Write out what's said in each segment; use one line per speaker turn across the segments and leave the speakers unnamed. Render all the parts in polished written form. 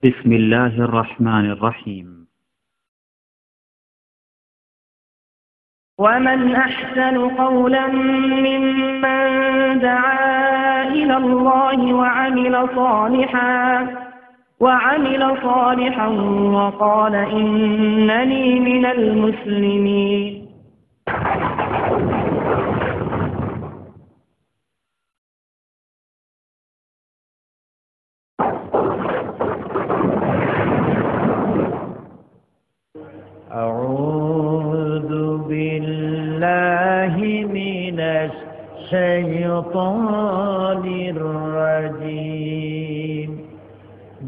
بسم الله الرحمن الرحيم.
ومن أحسن قولا ممن دعا إلى الله وعمل صالحا وقال إنني من المسلمين.
أعوذ بالله من الشيطان الرجيم.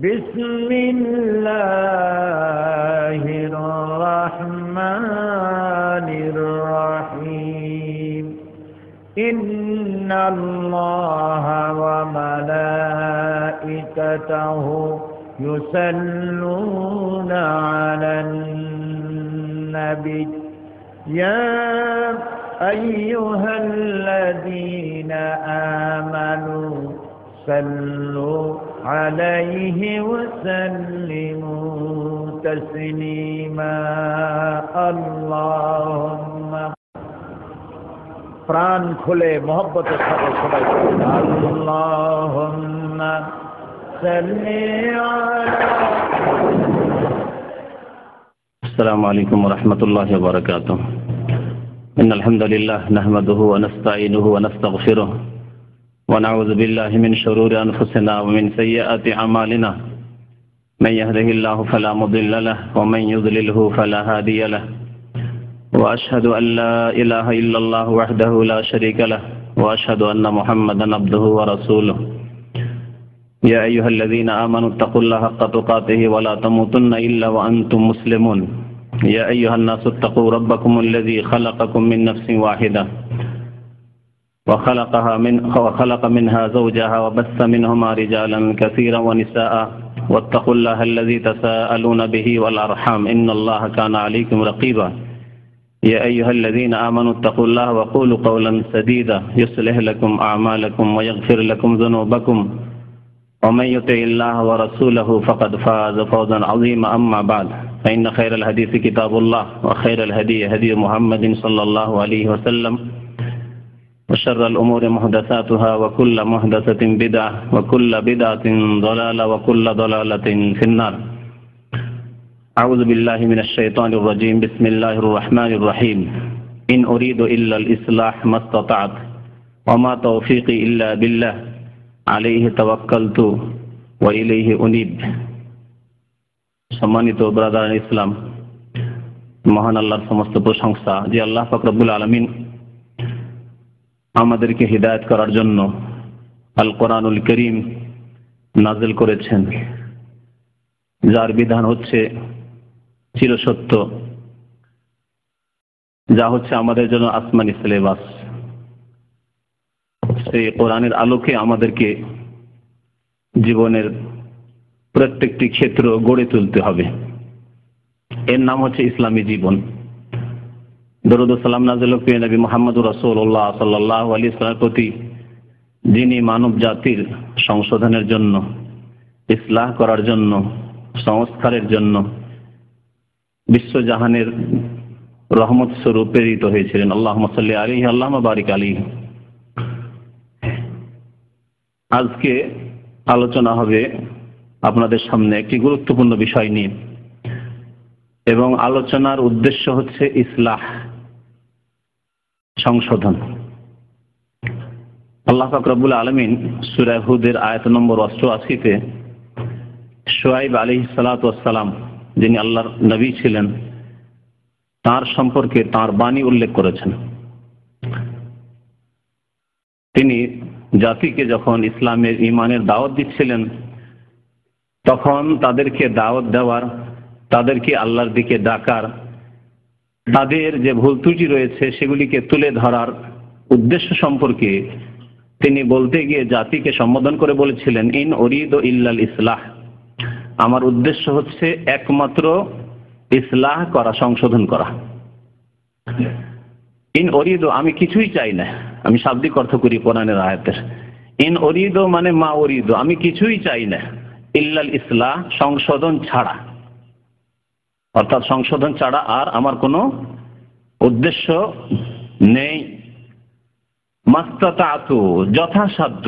بسم الله الرحمن الرحيم. إن الله وملائكته يصلون على النبي يا أيها الذين آمنوا صلوا عليه وسلموا تسليما. اللهم প্রাণ খুলে মহব্বতের সাথে সবাই আল্লাহুম্মা সাল্লি আলা।
السلام عليكم ورحمة الله وبركاته. إن الحمد لله نحمده ونستعينه ونستغفره ونعوذ بالله من شرور أنفسنا ومن سيئات أعمالنا. من يهده الله فلا مضل له ومن يضلله فلا هادي له. وأشهد أن لا إله إلا الله وحده لا شريك له وأشهد أن محمدا عبده ورسوله. يا أيها الذين آمنوا اتقوا الله حق تقاته ولا تموتن إلا وأنتم مسلمون. يا أيها الناس اتقوا ربكم الذي خلقكم من نفس واحدة وخلق منها زوجها وبث منهما رجالا كثيرا ونساء واتقوا الله الذي تساءلون به والأرحام إن الله كان عليكم رقيبا. يا أيها الذين آمنوا اتقوا الله وقولوا قولا سديدا يصلح لكم أعمالكم ويغفر لكم ذنوبكم ومن يطع الله ورسوله فقد فاز فوزا عظيما. أما بعد فإن خير الحديث كتاب الله وخير الهدي هدي محمد صلى الله عليه وسلم وشر الأمور محدثاتها وكل محدثة بدعة وكل بدعة ضلالة وكل ضلالة في النار. أعوذ بالله من الشيطان الرجيم. بسم الله الرحمن الرحيم. إن أريد إلا الإصلاح ما استطعت وما توفيقي إلا بالله عليه توكلت وإليه أنيب. সম্মানিত ব্রাদার ইসলাম, মহান আল্লাহর সমস্ত প্রশংসা যে আল্লাহ পাক রব্বুল আলামিন আমাদেরকে হিদায়াত করার জন্য আল কোরআনুল করিম নাযিল করেছেন, যার বিধান হচ্ছে চিরসত্য, যা হচ্ছে আমাদের জন্য আসমানি সিলেবাস। সেই কোরআনের আলোকে আমাদেরকে জীবনের প্রত্যেকটি ক্ষেত্র গড়ে তুলতে হবে। এর নাম হচ্ছে ইসলামী জীবন। দরুদ ও সালাম নাযিল হোক নবী মুহাম্মদুর রাসূলুল্লাহ সাল্লাল্লাহু আলাইহি ওয়াসাল্লামের প্রতি, যিনি মানব জাতির সংশোধনের জন্য, ইসলাহ করার জন্য, সংস্কারের জন্য বিশ্বজাহানের রহমত স্বরূপ প্রেরিত হয়েছিলেন। আল্লাহুম্মা সাল্লি আলাইহি আল্লাহুম্মা বারিক আলাইহি। আজকে আলোচনা হবে আপনাদের সামনে একটি গুরুত্বপূর্ণ বিষয় নিয়ে, এবং আলোচনার উদ্দেশ্য হচ্ছে ইসলাহ, সংশোধন। আল্লাহ পাক রব্বুল আলামিন সূরা হুদের আয়াত নম্বর 88-তে শুআইব আলাইহিস সালাতু ওয়াস সালাম, যিনি আল্লাহর নবী ছিলেন, তার সম্পর্কে তার বাণী উল্লেখ করেছেন। তিনি জাতিকে যখন ইসলামের ঈমানের দাওয়াত দিচ্ছিলেন, তখন তাদেরকে দাওয়াত দেওয়ার, তাদেরকে আল্লাহর দিকে ডাকার, তাদের যে ভুল ত্রুটি রয়েছে সেগুলিকে তুলে ধরার উদ্দেশ্য সম্পর্কে তিনি বলতে গিয়ে জাতিকে সম্বোধন করে বলেছিলেন, ইন উরিদু ইল্লাল ইসলাহ, আমার উদ্দেশ্য হচ্ছে একমাত্র ইসলাহ করা, সংশোধন করা। ইন উরিদু, আমি কিছুই চাই না। আমি শাব্দিক অর্থ করি কোরআনের আয়াতের। ইন উরিদু মানে মা উরিদু, আমি কিছুই চাই না, ইল্লাল ইসলাহ, সংশোধন ছাড়া, অর্থাৎ সংশোধন ছাড়া আর আমার কোনো উদ্দেশ্য নেই। মাস্তাতাতু, যথাসাধ্য,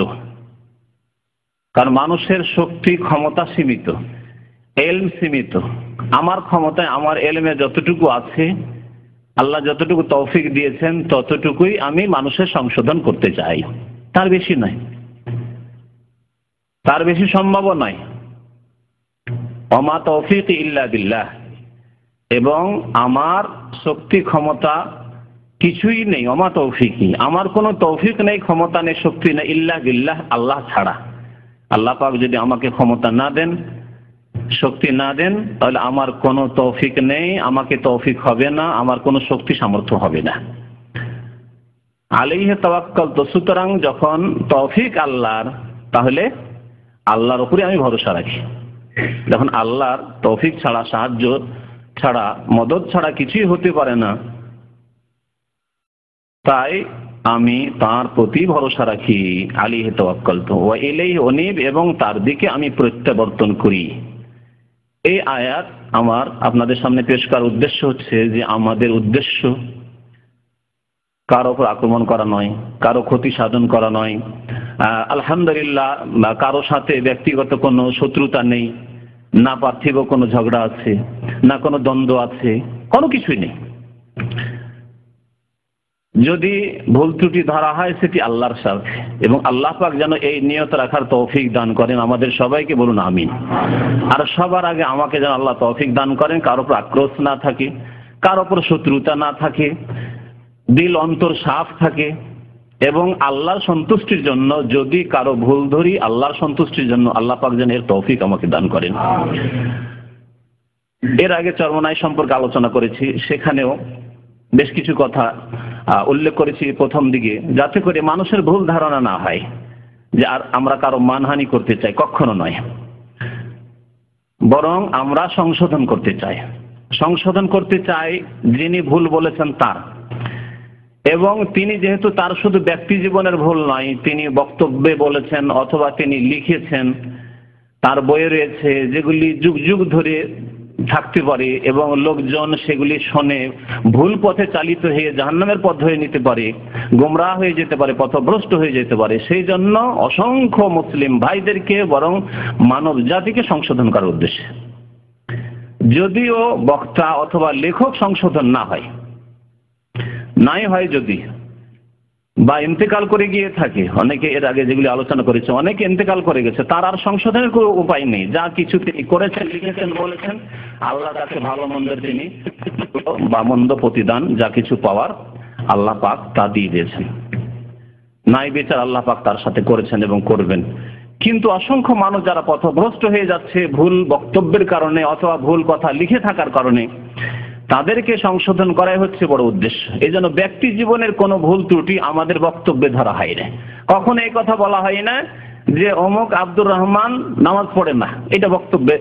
কারণ মানুষের শক্তি ক্ষমতা সীমিত, এলম সীমিত। আমার ক্ষমতায় আমার এলমে যতটুকু আছে, আল্লাহ যতটুকু তৌফিক দিয়েছেন ততটুকুই আমি মানুষের সংশোধন করতে চাই, তার বেশি নয়, তার বেশি সম্ভব নয়। ওমা তৌফিক ইল্লা বিল্লাহ, এবং আমার শক্তি ক্ষমতা কিছুই নেই। ওমা তৌফিকি, আমার কোনো তৌফিক নেই, ক্ষমতা নেই, শক্তি নেই, ইল্লা বিল্লাহ, আল্লাহ ছাড়া। আল্লাহ পাক যদি আমাকে ক্ষমতা না দেন, শক্তি না দেন, তাহলে আমার কোনো তৌফিক নেই, আমাকে তৌফিক হবে না, আমার কোনো শক্তি সামর্থ্য হবে না। আলাইহি তাওয়াক্কালতু, সুতরাং যখন তৌফিক আল্লাহর, তাহলে আল্লাহর উপরে আমি ভরসা রাখি। যখন আল্লাহর তৌফিক ছাড়া, সাহায্য ছাড়া, মদদ ছাড়া কিছুই হতে পারে না, তাই আমি তার প্রতি ভরসা রাখি। আলাইহি তাওয়াক্কালতু ওয়া ইলাইহি উনীব, এবং তার দিকে আমি প্রত্যাবর্তন করি। এই আয়াত আমার আপনাদের সামনে পেশ করার উদ্দেশ্য হচ্ছে যে আমাদের উদ্দেশ্য কারো উপর আক্রমণ করা নয়, কারো ক্ষতি সাধন করা নয়। আলহামদুলিল্লাহ, কারো সাথে ব্যক্তিগত কোনো শত্রুতা নেই, না পার্থিব কোনো ঝগড়া আছে, না কোনো দ্বন্দ্ব আছে, কোনো কিছুই নেই। যদি ভুল ত্রুটি ধরা হয় সেটি আল্লাহর স্বার্থে, এবং আল্লাহ পাক যেন এই নিয়ত রাখার তৌফিক দান করেন আমাদের সবাইকে, বলুন আমিন। আর সবার আগে আমাকে যেন আল্লাহ তৌফিক দান করেন, কারো উপর আক্রোশ না থাকে, কারো উপর শত্রুতা না থাকে, দিল অন্তর সাফ থাকে, এবং আল্লাহর সন্তুষ্টির জন্য যদি কারো ভুল ধরি, আল্লাহর সন্তুষ্টির জন্য আল্লাহ পাক যেন এর তৌফিক আমাকে দান করেন। এর আগে চরমোনাই সম্পর্কে আলোচনা করেছি, সেখানেও বেশ কিছু কথা উল্লেখ করেছি প্রথম দিকে, যাতে করে মানুষের ভুল ধারণা না হয় যে আর আমরা কারো মানহানি করতে চাই, কখনো নয়, বরং আমরা সংশোধন করতে চাই। সংশোধন করতে চাই যিনি ভুল বলেছেন তার, এবং তিনি যেহেতু তার শুধু ব্যক্তি জীবনের ভুল নয়, তিনি বক্তব্যে বলেছেন অথবা তিনি লিখেছেন, তার বইয়ে রয়েছে যেগুলি যুগ যুগ ধরে থাকতে পারে, এবং লোকজন সেগুলি শোনে ভুল পথে চালিত হয়ে জাহান্নামের পথ ধরে নিতে পারে, গোমরাহ হয়ে যেতে পারে, পথভ্রষ্ট হয়ে যেতে পারে। সেই জন্য অসংখ্য মুসলিম ভাইদেরকে, বরং মানব জাতিকে সংশোধন করার উদ্দেশ্যে, যদিও বক্তা অথবা লেখক সংশোধন না হয়, নাই হয় যদি, বা ইন্তেকাল করে গিয়ে থাকে, অনেকে এর আগে যেগুলি আলোচনা করেছে, অনেকে ইন্তেকাল করে গেছে, তার আর সংশোধনের কোনো উপায় নেই। যা কিছু তিনি করেছেন, লিখেছেন, বলেছেন, আল্লাহ তাকে ভালো মন্দের তিনি বা মন্দ প্রতিদান যা কিছু পাওয়ার আল্লাহ পাক তা দিয়ে দিয়েছেন, নাই বিচার আল্লাহ পাক তার সাথে করেছেন এবং করবেন। কিন্তু অসংখ্য মানুষ যারা পথভ্রষ্ট হয়ে যাচ্ছে ভুল বক্তব্যের কারণে অথবা ভুল কথা লিখে থাকার কারণে, তাদেরকে সংশোধন করাই হচ্ছে বড় উদ্দেশ্য। এই জন্য ব্যক্তি জীবনের কোনো ভুল ত্রুটি আমাদের বক্তব্যে ধরা হয় না। কখনো এই কথা বলা হয় না যে অমুক আব্দুর রহমান নামাজ পড়ে না, এটা বক্তব্যে,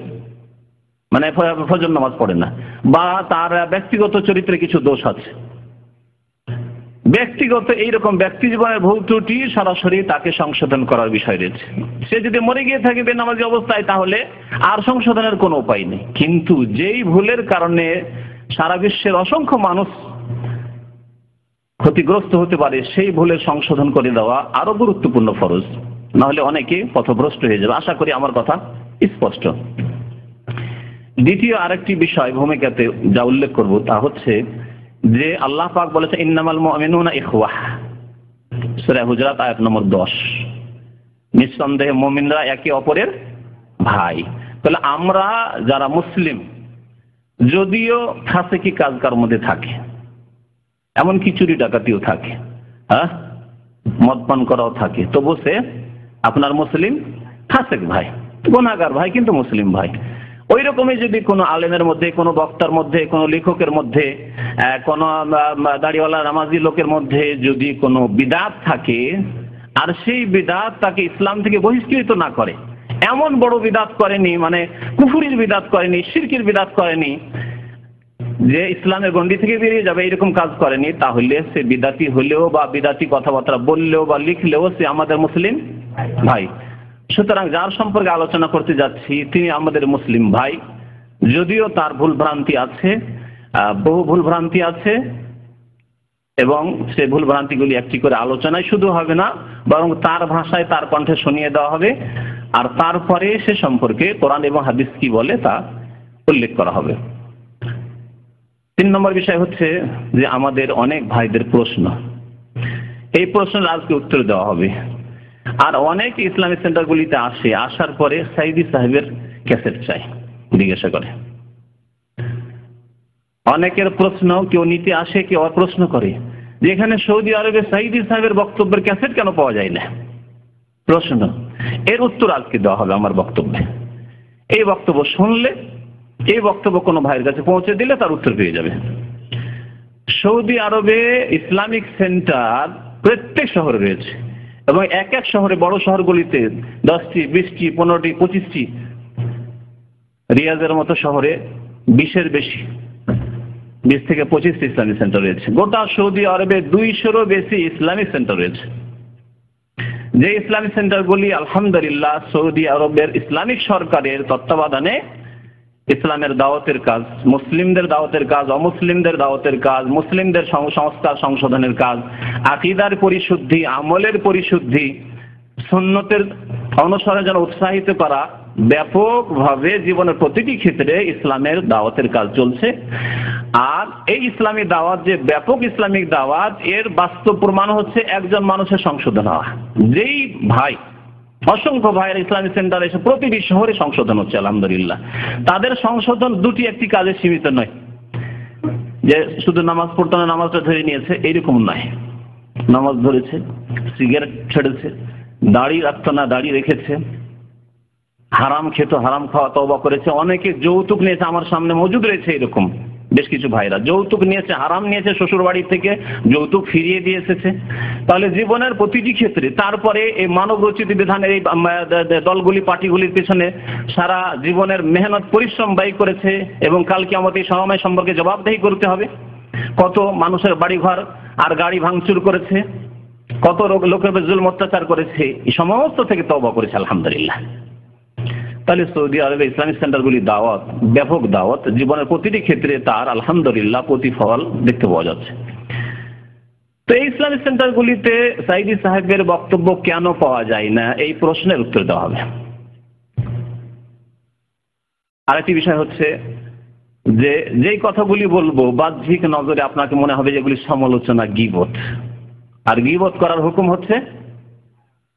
মানে ফজর নামাজ পড়ে না, বা তার ব্যক্তিগত চরিত্রে কিছু দোষ আছে। ব্যক্তিগত এইরকম ব্যক্তি জীবনের ভুল ত্রুটি সরাসরি তাকে সংশোধন করার বিষয় রয়েছে। সে যদি মরে গিয়ে থাকে বেনামাজি অবস্থায়, তাহলে আর সংশোধনের কোনো উপায় নেই। কিন্তু যেই ভুলের কারণে সারা বিশ্বের অসংখ্য মানুষ ক্ষতিগ্রস্ত হতে পারে, সেই ভুলের সংশোধন করে দেওয়া আরো গুরুত্বপূর্ণ ফরজ, না হলে অনেকে পথভ্রষ্ট হয়ে যাবে। আশা করি আমার কথা স্পষ্ট। দ্বিতীয় আরেকটি বিষয় ভূমিকাতে যা উল্লেখ করব তা হচ্ছে যে আল্লাহ পাক বলেছে ইন্নামাল মুমিনুনা ইখওয়াহ, সূরা হুজরাত আয়াত নম্বর 10, নিঃসন্দেহে মুমিনরা একে অপরের ভাই। তাহলে আমরা যারা মুসলিম, যদিও ফাসিকি কাজকার মধ্যে থাকে, এমনকি চুরি ডাকাতিও থাকে, মদপান করাও থাকে, তবু সে আপনার মুসলিম ফাসিক ভাই, গুনাহগার ভাই, কিন্তু মুসলিম ভাই। ওই রকমই যদি কোনো আলেমের মধ্যে, কোনো বক্তার মধ্যে, কোনো লেখকের মধ্যে, কোনো দাড়িওয়ালা নামাজি লোকের মধ্যে যদি কোনো বিদআত থাকে, আর সেই বিদআত তাকে ইসলাম থেকে বহিষ্কৃত না করে, এমন বড় বিদআত করেনি, মানে কুফরির বিদআত করেনি, শিরকের বিদআত করেনি যে ইসলামের গণ্ডি থেকে বেরিয়ে যাবে, এরকম কাজ করেনি, তাহলে সে বিদআতি হলেও বা বিদআতি কথাবার্তা বললেও বা লিখলেও সে আমাদের মুসলিম ভাই। সুতরাং যার সম্পর্কে আলোচনা করতে যাচ্ছি তিনি আমাদের মুসলিম ভাই, যদিও তার ভুল ভ্রান্তি আছে, বহু ভুল ভ্রান্তি আছে, এবং সে ভুল ভ্রান্তিগুলি একটি করে আলোচনায় শুধু হবে না, বরং তার ভাষায় তার কণ্ঠে শুনিয়ে দেওয়া হবে, আর তারপরে সে সম্পর্কে কোরআন এবং হাদিস কি বলে তা উল্লেখ করা হবে। 3 নম্বর বিষয় হচ্ছে যে আমাদের অনেক ভাইদের প্রশ্ন, এই প্রশ্নের আজকে উত্তর দেওয়া হবে। আর অনেক ইসলামিক সেন্টারগুলিতে আসার পরে সাইদি সাহেবের ক্যাসেট চাই, জিজ্ঞাসা করে। অনেকের প্রশ্ন, কেউ নিতে আসে, কেউ প্রশ্ন করে যে এখানে সৌদি আরবে সাইদি সাহেবের বক্তব্যের ক্যাসেট কেন পাওয়া যায় না। প্রশ্ন, এর উত্তর আজকে দেওয়া হবে আমার বক্তব্যে। এই বক্তব্য শুনলে, এই বক্তব্য কোনো ভাইয়ের কাছে পৌঁছে দিলে তার উত্তর পেয়ে যাবে। সৌদি আরবে ইসলামিক সেন্টার প্রত্যেক শহরে রয়েছে, এবং এক এক শহরে, বড় শহরগুলিতে 10টি, 20টি, 15টি, 25টি, রিয়াজের মতো শহরে 20-এর বেশি, 20 থেকে 25টি ইসলামিক সেন্টার রয়েছে। গোটা সৌদি আরবে 200-রও বেশি ইসলামিক সেন্টার রয়েছে। যে ইসলামিক সেন্টারগুলি আলহামদুলিল্লাহ সৌদি আরবের ইসলামিক সরকারের তত্ত্বাবধানে ইসলামের দাওয়াতের কাজ, মুসলিমদের দাওয়াতের কাজ, অমুসলিমদের দাওয়াতের কাজ, মুসলিমদের সংস্কার সংশোধনের কাজ, আকীদার পরিশুদ্ধি, আমলের পরিশুদ্ধি, সুন্নতের অনুসরণের জন্য উৎসাহিত করা, ব্যাপকভাবে জীবনের প্রতিটি ক্ষেত্রে ইসলামের দাওয়াতের কাজ চলছে। আর এই ইসলামী দাওয়াত যে ব্যাপক ইসলামিক দাওয়াত, এর বাস্তব প্রমাণ হচ্ছে একজন মানুষের সংশোধন হওয়া। যেই ভাই, অসংখ্য ভাইয়ের ইসলামিক সেন্টার এসে প্রতিটি শহরে সংশোধন হচ্ছে আলহামদুলিল্লাহ। তাদের সংশোধন দুটি একটি কাজে সীমিত নয়, যে শুধু নামাজ পড়তো না, নামাজটা ধরে নিয়েছে, এইরকম নয়। নামাজ ধরেছে, সিগারেট ছেড়েছে, দাড়ি রাখতো না, দাড়ি রেখেছে, হারাম খেত, হারাম খাওয়া তওবা করেছে। অনেকে যৌতুক নিয়েছে, আমার সামনে মজুদ রয়েছে এরকম বেশ কিছু ভাইরা, যৌতুক নিয়েছে, হারাম নিয়েছে, শ্বশুর বাড়ি থেকে যৌতুক ফিরিয়ে দিয়ে এসেছে। তাহলে জীবনের প্রতিটি ক্ষেত্রে, তারপরে এই মানব রচিত বিধানের এই দলগুলি, পার্টিগুলির পিছনে সারা জীবনের মেহনত পরিশ্রম ব্যয় করেছে, এবং কাল কিয়ামতে এই সময় সম্পর্কে জবাবদেহি করতে হবে। কত মানুষের বাড়িঘর আর গাড়ি ভাঙচুর করেছে, কত লোকের জুলম অত্যাচার করেছে, এই সমস্ত থেকে তওবা করেছে আলহামদুলিল্লাহ। তাহলে সৌদি আরবে ইসলামিক সেন্টারগুলি দাওয়াত, ব্যাপক দাওয়াত, জীবনের প্রতিটি ক্ষেত্রে তার আলহামদুলিল্লাহ প্রতিফল দেখতে পাওয়া যাচ্ছে। তো এই ইসলামিক সেন্টারগুলিতে সাইদি সাহেবের বক্তব্য কেন পাওয়া যায় না, এই প্রশ্নের উত্তর দেওয়া হবে। আরেকটি বিষয় হচ্ছে যে যেই কথাগুলি বলবো বাহ্যিক নজরে আপনাকে মনে হবে যেগুলি সমালোচনা, গীবত। আর গীবত করার হুকুম হচ্ছে,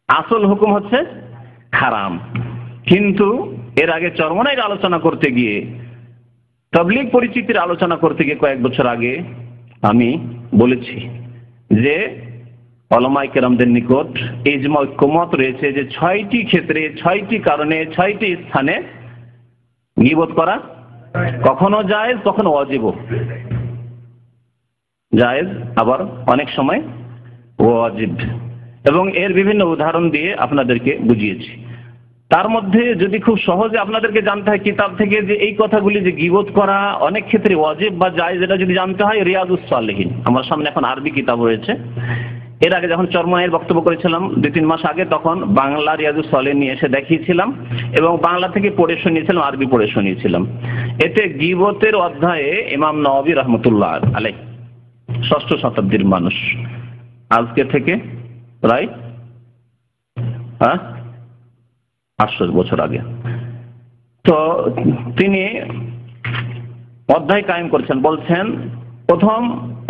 আসল হুকুম হচ্ছে হারাম। কিন্তু এর আগে চরমনাইয়ের আলোচনা করতে গিয়ে, তাবলীগ পরিচিতির আলোচনা করতে গিয়ে কয়েক বছর আগে আমি বলেছি যে উলামায়ে কেরামদের নিকট ইজমা, ঐক্যমত রয়েছে যে 6টি ক্ষেত্রে, 6টি কারণে, 6টি স্থানে গীবত করা কখনো জায়েজ, কখনো ওয়াজিব। জায়েজ, আবার অনেক সময় ওয়াজিব, এবং এর বিভিন্ন উদাহরণ দিয়ে আপনাদেরকে বুঝিয়েছি। তার মধ্যে যদি খুব সহজে আপনাদেরকে জানতে হয় কিতাব থেকে যে এই কথাগুলি, যে গীবত করা অনেক ক্ষেত্রে ওয়াজিব বা জায়েজ, এটা যদি জানতে হয় রিয়াদুস সালেহীন, আমার সামনে এখন আরবি কিতাব রয়েছে। এর আগে যখন চরমনাইয়ের বক্তব্য করেছিলাম 2-3 মাস আগে, তখন বাংলা রিয়াদুস সালেহীন নিয়ে এসে দেখিয়েছিলাম, এবং বাংলা থেকে পড়ে শুনিয়েছিলাম, আরবি পড়ে শুনিয়েছিলাম। এতে গীবতের অধ্যায়ে ইমাম নওয়াবী রাহমাতুল্লাহ আলাইহি, 6ষ্ঠ শতাব্দীর মানুষ, আজকে থেকে প্রায় 800 বছর আগে, তো তিনি অধ্যায় কায়েম করছেন। বলছেন প্রথম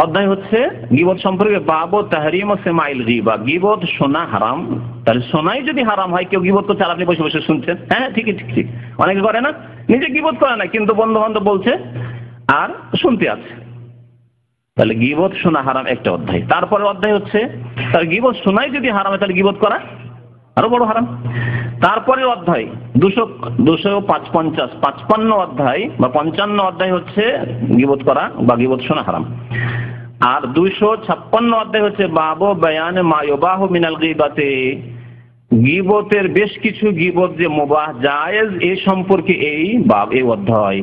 অধ্যায় হচ্ছে গীবত সম্পর্কে, বাবু তাহরিম ও সেমাইল গীবা, গীবত শোনা হারাম। তাহলে শোনাই যদি হারাম হয়, কেউ গীবত করছে আর আপনি বসে বসে শুনছেন, হ্যাঁ ঠিক ঠিক, অনেকে করে না, নিজে গীবত করে না কিন্তু বন্ধু বান্ধব বলছে আর শুনতে আছে, তাহলে গীবত শোনা হারাম একটা অধ্যায়। তারপরে অধ্যায় হচ্ছে তার গীবত শোনাই যদি হারাম হয়, তাহলে গীবত করা আরো বড় হারাম। তারপরে অধ্যায় 255 অধ্যায় বা 55 অধ্যায় হচ্ছে গীবত করা বা গীবত শোনা হারাম। আর 256 অধ্যায় হচ্ছে বাবু বায়ান মা ইউবাহু মিনাল গীবাতে, গীবতের বেশ কিছু গীবত যে মুবাহ, জায়েজ, এই সম্পর্কে এই বাব, এই অধ্যায়।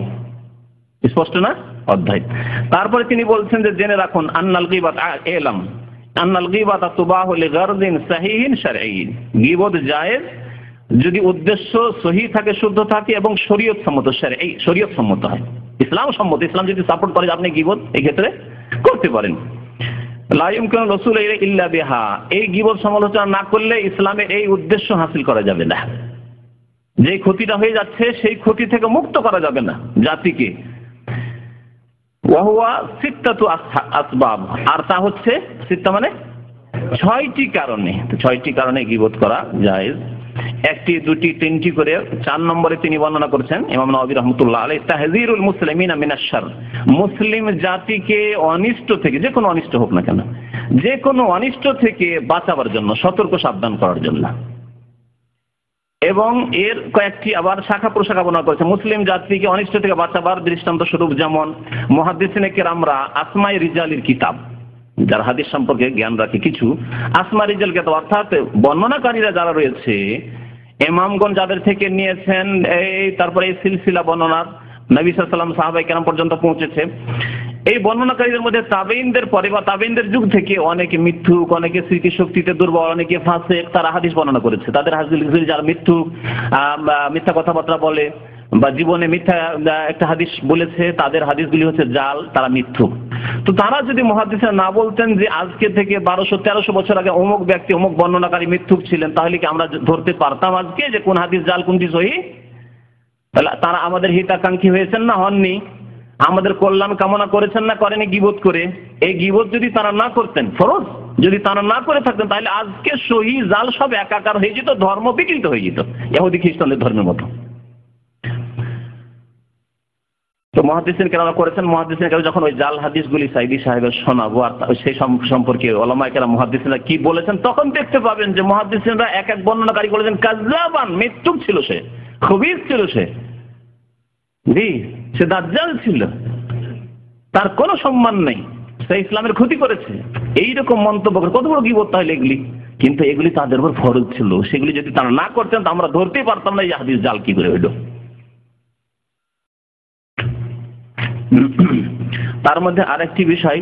স্পষ্ট না অধ্যায়? তারপরে তিনি বলছেন যে জেনে রাখুন, আন্নাল গীবাত ইলম আন্নাল গীবাত তুবাহু লিগারদিন সাহিহিন শারঈন, গীবত জায়েজ যদি উদ্দেশ্য সহি থাকে, শুদ্ধ থাকে এবং শরীয়ত সম্মত, এই শরীয়ত সম্মত হয়, ইসলাম সম্মত, ইসলাম যদি সাপোর্ট করে আপনি গীবত এই ক্ষেত্রে করতে পারেন। লা ইউমকিনু রাসূল ইল্লা বিহা, এই গীবত সমালোচনা না করলে ইসলামের এই উদ্দেশ্য হাসিল করা যাবে না। যে ক্ষতিটা হয়ে যাচ্ছে সেই ক্ষতি থেকে মুক্ত করা যাবে না জাতিকে। ওয়া হুয়া সিত্তাতু আসবাব, আর তা হচ্ছে সিত্তা মানে 6টি কারণে। তো 6টি কারণে গীবত করা জায়েজ। 1টি 2টি 3টি করে 4 নম্বরে তিনি বর্ণনা করেছেন ইমাম নওয়াবী রাহমাতুল্লাহ আলাইহি, তাহযীরুল মুসলিমিনা মিনাশ শার, মুসলিম জাতিকে অনিষ্ট থেকে, যে কোনো অনিষ্ট হোক না কেন, যে কোনো অনিষ্ট থেকে বাঁচাবার জন্য, সতর্ক সাবধান করার জন্য। এবং এর কয়েকটি আবার শাখা প্রশাখা বর্ণনা করেছে মুসলিম জাতিকে অনিষ্ট থেকে বাঁচাবার দৃষ্টান্ত স্বরূপ, যেমন মুহাদ্দিসিনে কেরামরা আসমায়ে রিজালের কিতাব, যারা হাদিস সম্পর্কে জ্ঞান রাখে, কিছু আসমা রিজাল কিতাব অর্থাৎ বর্ণনাকারীরা যারা রয়েছে, ইমামগণ যাদের থেকে নিয়েছেন, তারপরে এই সিলসিলা বর্ণনার নবী সাল্লাল্লাহু আলাইহি ওয়াসাল্লাম সাহাবায়ে কেরাম পর্যন্ত পৌঁছেছে, এই বর্ণনাকারীদের মধ্যে তাবেঈনদের পরে বা তাবেঈনদের যুগ থেকে অনেকে মিথ্যুক, অনেকে স্মৃতিশক্তিতে দুর্বল, অনেকে ফাসিক, তারা হাদিস বর্ণনা করেছে। তাদের হাদিস, যারা মিথ্যুক, মিথ্যা কথাবার্তা বলে বা জীবনে মিথ্যা একটা হাদিস বলেছে, তাদের হাদিসগুলি হচ্ছে জাল, তারা মিথ্যুক। তো তারা যদি মুহাদ্দিসরা না বলতেন যে আজকে থেকে 1200-1300 বছর আগে অমুক ব্যক্তি, অমুক বর্ণনাকারী মিথ্যুক ছিলেন, তাহলে কি আমরা ধরতে পারতাম আজকে যে কোন হাদিস জাল, কোনটি সহিহ? তাহলে তারা আমাদের হিতাকাঙ্ক্ষী হয়েছেন না হননি? আমাদের কল্যাণ কামনা করেছেন না করেনি গীবত করে? এই গীবত যদি তারা না করতেন, ফরজ যদি তারা না করে থাকতেন, তাহলে আজকে সহি জাল সব একাকার হয়ে যেত, ধর্ম বিকৃত হয়ে যেত ইহুদি খ্রিস্টানদের ধর্মের মতো। তো মুহাদ্দিসিন কেরাম করেছেন, মুহাদ্দিসিন কেরাম যখন ওই জাল হাদিসগুলি সাইদি সাহেবের শোনাবো আর সেই সম্পর্কে ওলামায়ে কেরাম মুহাদ্দিসিনরা কি বলেছেন, তখন দেখতে পাবেন যে মুহাদ্দিসিনরা এক এক বর্ণনাকারী বলেছেন কাযযাবান, মৃত্যুক ছিল সে, খবীস ছিল সে, জি সে দাজ্জাল ছিল, তার কোনো সম্মান নেই, সে ইসলামের ক্ষতি করেছে, এইরকম মন্তব্য করে কত বড় গীবত তাহলে এগুলি। কিন্তু এগুলি তাদের উপর ফরজ ছিল, সেগুলি যদি তারা না করতেন তো আমরা ধরতেই পারতাম না এই হাদিস জাল কি করে হইল। তার মধ্যে আরেকটি বিষয়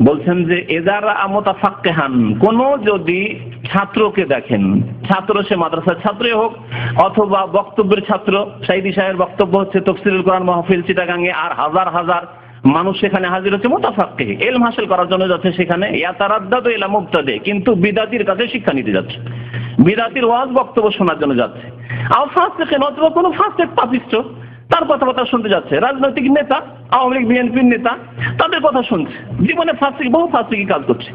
বলছেন যে এদারা মুতাফাক্কিহান, কোন যদি ছাত্রকে দেখেন, ছাত্র সে মাদ্রাসার ছাত্রই হোক অথবা বক্তব্যের ছাত্র, সাইদি সাহেবের বক্তব্য হচ্ছে তাফসীরুল কোরআন মাহফিল চিটাগাঙ্গে, আর হাজার হাজার মানুষ সেখানে হাজির হচ্ছে মুতাফাক্কিহ, ইলম হাসিল করার জন্য যাচ্ছে সেখানে, ইয়াতারাদ্দাদু ইলা মুবতাদি, কিন্তু বিদাতির কাছে শিক্ষা নিতে যাচ্ছে, বিদাতির ওয়াজ বক্তব্য শোনার জন্য যাচ্ছে, আর ফাসিকিন অথবা কোনো ফাসিক পাপিষ্ঠ তার কথাবার্তা শুনতে যাচ্ছে, রাজনৈতিক নেতা, আওয়ামী লীগ বিএনপির নেতা, তাদের কথা শুনছে, জীবনে ফাসিক, বহু ফাসিকি কাজ করছে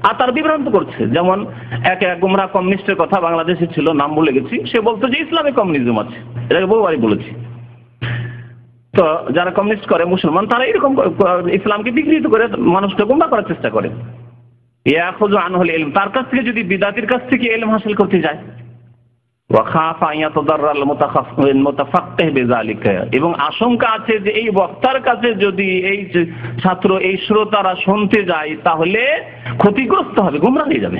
আর তার বিভ্রান্ত করছে। যেমন এক গুমরাহ কমিউনিস্টের কথা বাংলাদেশে ছিল, নাম ভুলে গেছি, সে বলতো যে ইসলামে কমিউনিজম আছে, এটাকে বহুবারই বলেছি। তো যারা কমিউনিস্ট করে মুসলমান, তারা এরকম ইসলামকে বিকৃত করে মানুষকে গুমরাহ করার চেষ্টা করে। ইয়াখুযু আনহুল ইলম, তার কাছ থেকে যদি বিদাতির কাছ থেকে ইলম হাসিল করতে যায়, এবং আশঙ্কা আছে যে এই বক্তার কাছে যদি এই ছাত্র, এই শ্রোতারা শুনতে যায় তাহলে ক্ষতিগ্রস্ত হবে, গুমরাহ হয়ে যাবে,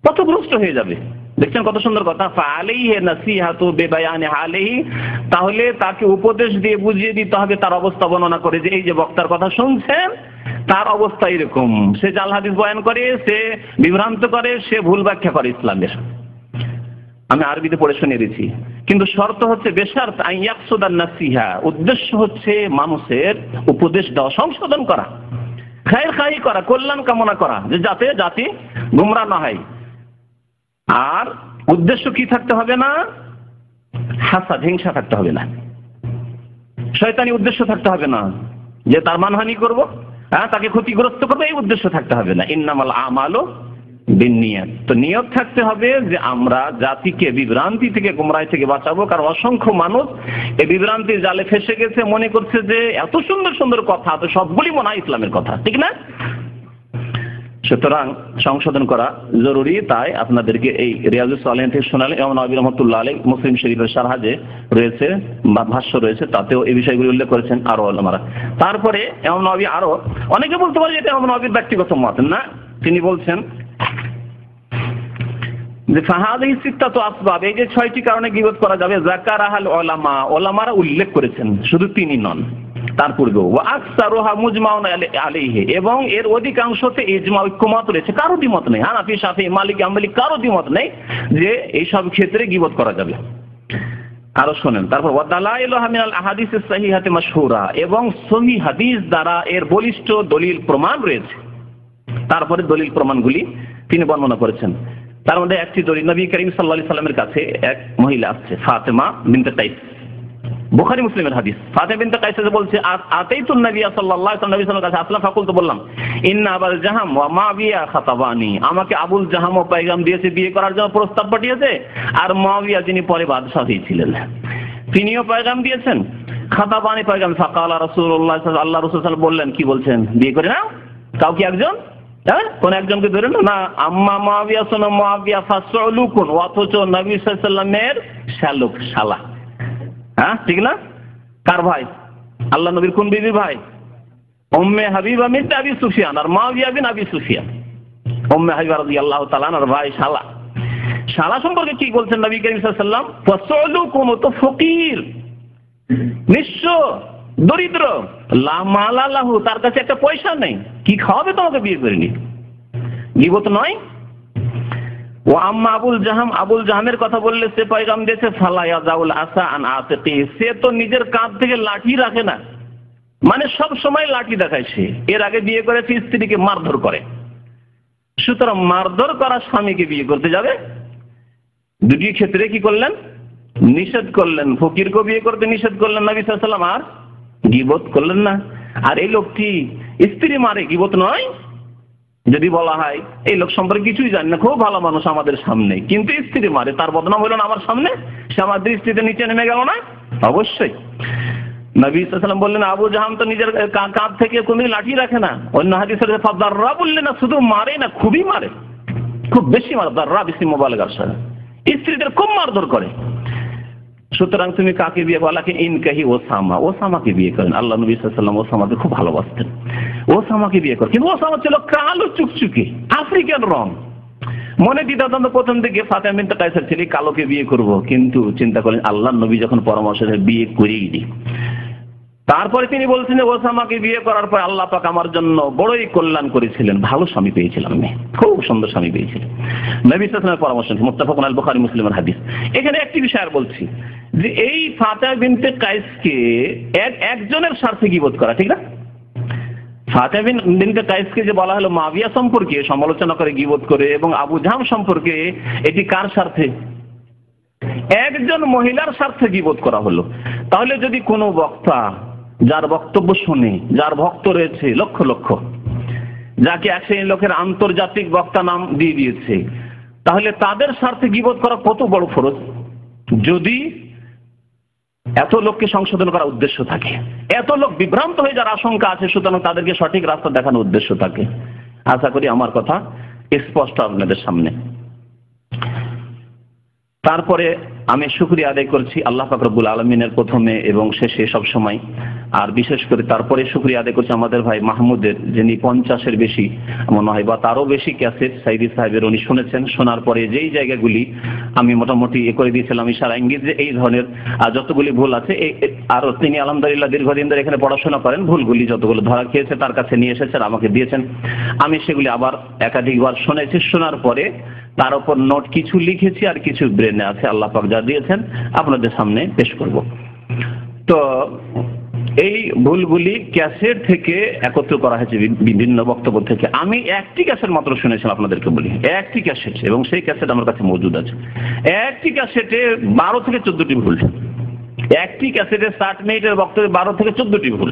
পথভ্রষ্ট হয়ে যাবে। দেখছেন কত সুন্দর কথা, ফাআলাইহি নাসিহাতু বিবায়ানি হালিহি, তাহলে তাকে উপদেশ দিয়ে বুঝিয়ে দিতে হবে, তার অবস্থা বর্ণনা করে যে এই যে বক্তার কথা শুনছেন তার অবস্থা এরকম, সে জাল হাদিস বয়ান করে, সে বিভ্রান্ত করে, সে ভুল ব্যাখ্যা করে ইসলামের। আমি আরবিতে পড়ে শুনিয়ে দিচ্ছি, কিন্তু শর্ত হচ্ছে বেশারত আন ইয়াকসুদান নাসিহা, উদ্দেশ্য হচ্ছে মানুষের উপদেশ দেওয়া, সংশোধন করা, খায়ের খাই করা, কল্যাণ কামনা করা, যে যাতে জাতি গুমরাহ না হয়। আর উদ্দেশ্য কি থাকতে হবে না? হাসাদ, হিংসা থাকতে হবে না, শয়তানি উদ্দেশ্য থাকতে হবে না যে তার মানহানি করব, তাকে ক্ষতিগ্রস্ত করবো, এই উদ্দেশ্য থাকতে হবে না। ইন্নামাল আমালু বিন্নিয়াত, তো নিয়ত থাকতে হবে যে আমরা জাতিকে বিভ্রান্তি থেকে, গুমরাহি থেকে বাঁচাবো। কারণ অসংখ্য মানুষ এই বিভ্রান্তির জালে ফেসে গেছে, মনে করছে যে এত সুন্দর সুন্দর কথা, তো সবগুলি মনে হয় ইসলামের কথা, ঠিক না? সুতরাং সংশোধন করা জরুরি। তাই আপনাদেরকে এই রিয়াজুস সালিহিন থেকে শোনালেন। ইমাম নওয়াবী রাহমাতুল্লাহ আলাইহি মুসলিম শরীফের শারহাজে রয়েছে বা ভাষ্য রয়েছে, তাতেও এই বিষয়গুলি উল্লেখ করেছেন আরো ওলামারা। তারপরে ইমাম নওয়াবী আরো, অনেকে বলতে পারে এটা ইমাম নওয়াবীর ব্যক্তিগত মত না, তিনি বলছেন যে ফাহাদিহি সিত্তাতু আসবাব, এই যে 6টি কারণে গীবত করা যাবে, যাকারাহাল উলামা, ওলামারা উল্লেখ করেছেন, শুধু তিনি নন। তার পূর্বেও ওয়া আকসারুহা মুজমাউন আলাইহি, এবং এর অধিকাংশতে ইজমা ঐক্যমত রয়েছে, কারো দ্বিমত নেই। হানাফি, শাফি, মালিকি, হাম্বলি কারো দ্বিমত নেই যে এই সব ক্ষেত্রে গীবত করা যাবে। আরো শোনেন, তারপর ওয়া দালাইলুহা মিনাল আহাদিসিস সহিহাতি মাশহুরা, এবং সহিহ হাদিস দ্বারা এর বলিষ্ঠ দলিল প্রমাণ রয়েছে। তারপরে দলিল প্রমাণগুলি তিনি বর্ণনা করেছেন। তার মধ্যে একটি দলিল, নবী করিম সাল্লাল্লাহু আলাইহি সাল্লামের কাছে এক মহিলা আসছে, ফাতেমা বিনতে কাইস, বুখারী মুসলিমের হাদিস। ফাতেমা বিনতে কাইস বলছে, আতাইতুন নবী সাল্লাল্লাহু আলাইহি ওয়াসাল্লাম, নবী সাল্লাল্লাহু আলাইহি ওয়াসাল্লাম কাছে আসলাম, ফাকুলতু, বললাম, ইন্না আবুল জাহাম ওয়া মুআবিয়া খাতাবানি, আমাকে আবুল জাহাম ও পয়গাম দিয়েছে, বিয়ে করার জন্য প্রস্তাব পাঠিয়েছে, আর মুআবিয়া যিনি পরে বাদশা হয়েছিলেন তিনিও পয়গাম দিয়েছেন, খাতাবানি পয়গাম। ফাকালা রাসূলুল্লাহ সাল্লাল্লাহু আলাইহি ওয়াসাল্লাম, আল্লাহ রাসূল সাল্লাল্লাহু আলাইহি ওয়াসাল্লাম বললেন, কি বলছেন, বিয়ে করে নাও, কাউকে একজন, হ্যাঁ, কোন একজনকে ধরে না। আম্মা মুআবিয়া, শোনো, মুআবিয়া ফাসউলুকুন, অথচ নবী সাল্লাল্লাহু আলাইহি ওয়াসাল্লামের শালুক, শালা, হ্যাঁ ঠিক না? কার ভাই? আল্লাহ নবীর কোন বিবি ভাই? উম্মে হাবিবা বিনতে আবি সুফিয়ান, আর মুআবিয়া বিন আবি সুফিয়ান। উম্মে হাবিবা রাদিয়াল্লাহু তাআলা আনহার ভাই, শালা। শালা সম্পর্কে কি বলছেন নবী করিম সাল্লাল্লাহু আলাইহি ওয়াসাল্লাম? ফাসউলুকুন, তো ফকির, নিঃস্ব, দরিদ্র, লা মালা লাহু, তার কাছে একটা পয়সা নেই, কি খাওয়াবে তোমাকে বিয়ে করে নি? গীবত নয়। ও আম্মা আবুল জাহাম, আবুল জাহামের কথা বললে সে পয়গাম দিয়েছে, ফালা ইয়াজাউল আসা আন আতিকি, সে তো নিজের কাঁধ থেকে লাঠি রাখে না, মানে সব সময় লাঠি দেখায় সে। এর আগে বিয়ে করেছে, স্ত্রীকে মারধর করে, সুতরাং মারধর করা স্বামীকে বিয়ে করতে যাবে? দুটি ক্ষেত্রে কি করলেন? নিষেধ করলেন। ফকিরকে বিয়ে করতে নিষেধ করলেন নবী সাল্লাল্লাহু আলাইহি ওয়াসাল্লাম, আর গীবত করলেন না। আর এই লোকটি স্ত্রী মারে, গীবত নয়? যদি বলা হয় এই লোক সম্পর্কে কিছুই জানি না, খুব ভালো মানুষ আমাদের সামনে, কিন্তু স্ত্রী মারে, তার বদনাম হলো না আমার সামনে? সে আমার দৃষ্টিতে নিচে নেমে গেল না? অবশ্যই। নবী সাল্লাল্লাহু আলাইহি ওয়াসাল্লাম বললেন, আবু জাহাম তো নিজের কাঁধ থেকে কোনো লাঠি রাখে না। অন্য হাদিসে ফাদাররা বললেন না, শুধু মারে না, খুবই মারে, খুব বেশি মারে, দাররা বেশি মুবালাগার সাথে স্ত্রীদের খুব মারধর করে। সুতরাং তুমি কাকে বিয়ে? বলাকে ইনকাহি ওসামা, ওসামাকে বিয়ে করেন। আল্লাহ নবী সাল্লাল্লাহু আলাইহি ওয়াসাল্লাম ওসামাকে খুব ভালোবাসতেন, ওসামাকে বিয়ে করেন। কিন্তু ওসামা ছিল কালো চুকচুকে, আফ্রিকান রং। মনে দ্বিধাদ্বন্দ্ব প্রথম দিকে, ফাতেমা বিনতে কাইসের ছেলে কালোকে বিয়ে করব, কিন্তু চিন্তা করেন আল্লাহ নবী যখন পরামর্শ দেন, বিয়ে করেই দিই। তারপরে তিনি বলছেন যে ওসামাকে বিয়ে করার পর আল্লাহ পাক আমার জন্য বড়ই কল্যাণ করেছিলেন, ভালো স্বামী পেয়েছিলাম আমি, খুব সুন্দর স্বামী পেয়েছিলেন। নবী সাল্লাল্লাহু আলাইহি ওয়াসাল্লামের পরামর্শ, মুত্তাফাকুন আলাইহি, বুখারী মুসলিমের হাদিস। এখানে একটি বিষয় আর বলছি, যে এই ফাতেমা বিনতে কাইসকে একজনের স্বার্থে গীবত করা ঠিক না। ফাতেমা বিনতে কাইসকে যে বলা হলো মুআবিয়া সম্পর্কে সমালোচনা করে, গীবত করে, এবং আবু জাহাম সম্পর্কে, এটি কার স্বার্থে? একজন মহিলার স্বার্থে গীবত করা হলো। তাহলে যদি কোনো বক্তা যার বক্তব্য শুনে, যার ভক্ত রয়েছে লক্ষ লক্ষ, যাকে এক শ্রেণীর লোকের আন্তর্জাতিক বক্তা নাম দিয়ে দিয়েছে, তাহলে তাদের স্বার্থে গীবত করা কত বড় ফরজ। যদি এত লোককে সংশোধন করার উদ্দেশ্য থাকে, এত লোক বিভ্রান্ত হয়ে যার আশঙ্কা আছে, সুতরাং তাদেরকে সঠিক রাস্তা দেখানোর উদ্দেশ্য থাকে। আশা করি আমার কথা স্পষ্ট আপনাদের সামনে। তারপরে আমি শুকরিয়া আদায় করছি আল্লাহ পাক রব্বুল আলামিনের প্রথমে এবং শেষে সব সময়, আর বিশেষ করে তারপরে শুকরিয়া আদায় করছি আমাদের ভাই মাহমুদের, যিনি 50-এর বেশি মনে হয় বা তারও বেশি ক্যাসেট সাইদি সাহেবের উনি শুনেছেন। শোনার পরে যেই জায়গাগুলি আমি মোটামুটি করে দিয়েছিলাম ইশারা ইঙ্গিত যে এই ধরনের যতগুলি ভুল আছে, আর তিনি আলহামদুলিল্লাহ দীর্ঘদিন ধরে এখানে পড়াশোনা করেন, ভুলগুলি যতগুলো ধরা খেয়েছে তার কাছে নিয়ে এসেছেন, আমাকে দিয়েছেন। আমি সেগুলি আবার একাধিকবার শুনেছি। শোনার পরে তার উপর নোট কিছু লিখেছি, আর কিছু ব্রেনে আছে, আল্লাহ পাক যা দিয়েছেন আপনাদের সামনে পেশ করব। তো এই ভুলগুলি ক্যাসেট থেকে একত্র করা হয়েছে, বিভিন্ন বক্তব্য থেকে। আমি একটি ক্যাসেট মাত্র শুনেছিলাম, আপনাদেরকে বলি, একটি ক্যাসেট, এবং সেই ক্যাসেট আমার কাছে মজুদ আছে। একটি ক্যাসেটে 12 থেকে 14টি ভুল, একটি ক্যাসেটে 60 মিনিটের বক্তব্যে 12 থেকে 14টি ভুল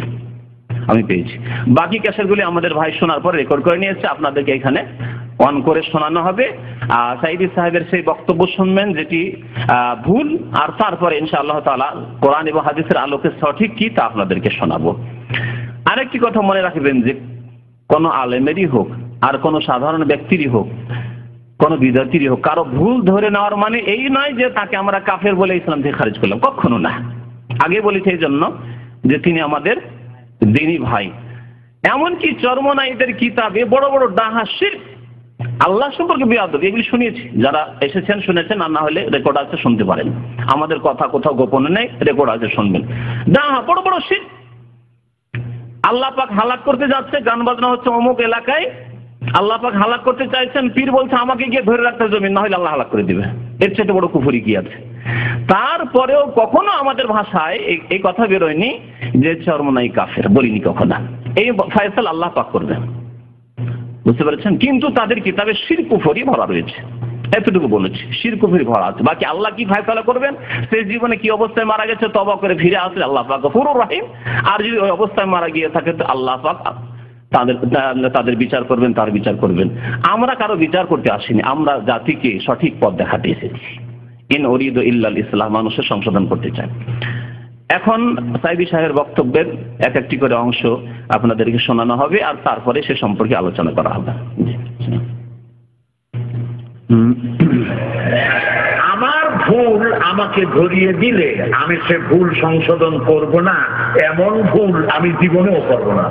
আমি পেয়েছি। বাকি ক্যাসেটগুলি আমাদের ভাই শোনার পর রেকর্ড করে নিয়ে এসেছে, আপনাদেরকে এখানে অন করে শোনানো হবে। সাইদি সাহেবের সেই বক্তব্য শুনবেন যেটি ভুল, আর তারপরে ইনশাআল্লাহ তাআলা কোরআন এবং হাদিসের আলোকে সঠিক কি তা আপনাদেরকে শোনাবো। আরেকটি কথা মনে রাখবেন যে কোনো আলেমেরই হোক, আর কোনো সাধারণ ব্যক্তিরই হোক, কোনো বিদ্যার্থীরই হোক, কারো ভুল ধরে নেওয়ার মানে এই নয় যে তাকে আমরা কাফের বলে ইসলাম থেকে খারিজ করলাম, কখনো না। আগে বলেছি এই জন্য যে তিনি আমাদের দ্বীনি ভাই। এমনকি চরমনাইদের কিতাবে বড় বড় ডাহা শিরক, আল্লাহ সম্পর্কে বিয়াদবি, এগুলি শুনিয়েছি। যারা এসেছেন শুনেছেন, আর না হলে রেকর্ড আছে শুনতে পারেন। আমাদের কথা কোথাও গোপনে নেই, রেকর্ড আছে শুনবেন। ডাহা বড় বড় শিরক, আল্লাহ পাক হালাক করতে যাচ্ছে, গান বাজনা হচ্ছে অমুক এলাকায়, আল্লাহ পাক হালাক করতে চাইছেন, পীর বলছে আমাকে গিয়ে ধরে রাখতে জমিন, না হলে আল্লাহ হালাক করে দিবে। এর চেয়ে বড় কুফরি কি আছে? তারপরেও কখনো আমাদের ভাষায় এই কথা বেরোয়নি যে চরমনাই কাফের, বলিনি কখনো। এই ফয়সালা আল্লাহ পাক করবেন, বুঝতে পেরেছেন? কিন্তু তাদের কিতাবে শিরক কুফরি ভরা রয়েছে, এতটুকু বলেছি, শিরক কুফরি ভরা আছে। বাকি আল্লাহ কি ফয়সালা করবেন, সে জীবনে কি অবস্থায় মারা গেছে তওবা করে ফিরে আসলে আল্লাহ পাক গফুরুর রহিম, আর যদি ওই অবস্থায় মারা গিয়ে থাকে তো আল্লাহ পাক তাদের বিচার করবেন, তার বিচার করবেন। আমরা কারো বিচার করতে আসিনি, আমরা জাতিকে সঠিক পথ দেখাতে এসেছি। ইন উরিদু ইল্লাল ইসলাহ, মানুষের সংশোধন করতে চাই। এখন সাইদি সাহেবের বক্তব্যের এক একটি করে অংশ আপনাদেরকে শোনানো হবে, আর তারপরে সে সম্পর্কে আলোচনা করা হবে।
আমার ভুল আমাকে ধরিয়ে দিলে আমি সে ভুল সংশোধন করব না, এমন ভুল আমি জীবনেও করব না।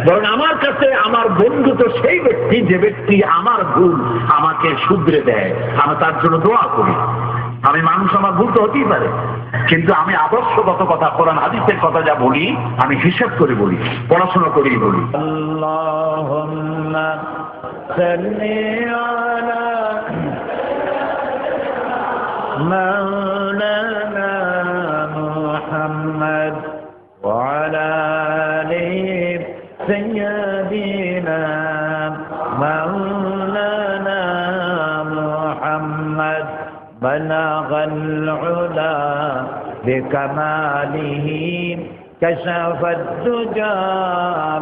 বরং আমার কাছে আমার বন্ধু তো সেই ব্যক্তি যে ব্যক্তি আমার ভুল আমাকে শুধরে দেয়, আমি তার জন্য দোয়া করি। আমি মানুষ, আমার ভুল তো হতেই পারে, কিন্তু আমি আদর্শগত কথা, কোরআন হাদিসের কথা যা বলি আমি হিসাব করে বলি, পড়াশোনা করেই বলি।
আল্লাহুম্মা সাল্লি আলা মাওলানা মুহাম্মদ ওয়া আলা আলি সাইয়্যিদিনা মাওলানা মুহাম্মদ বালাগাল উলা বিকামালিহি কাশাফাদ দুজা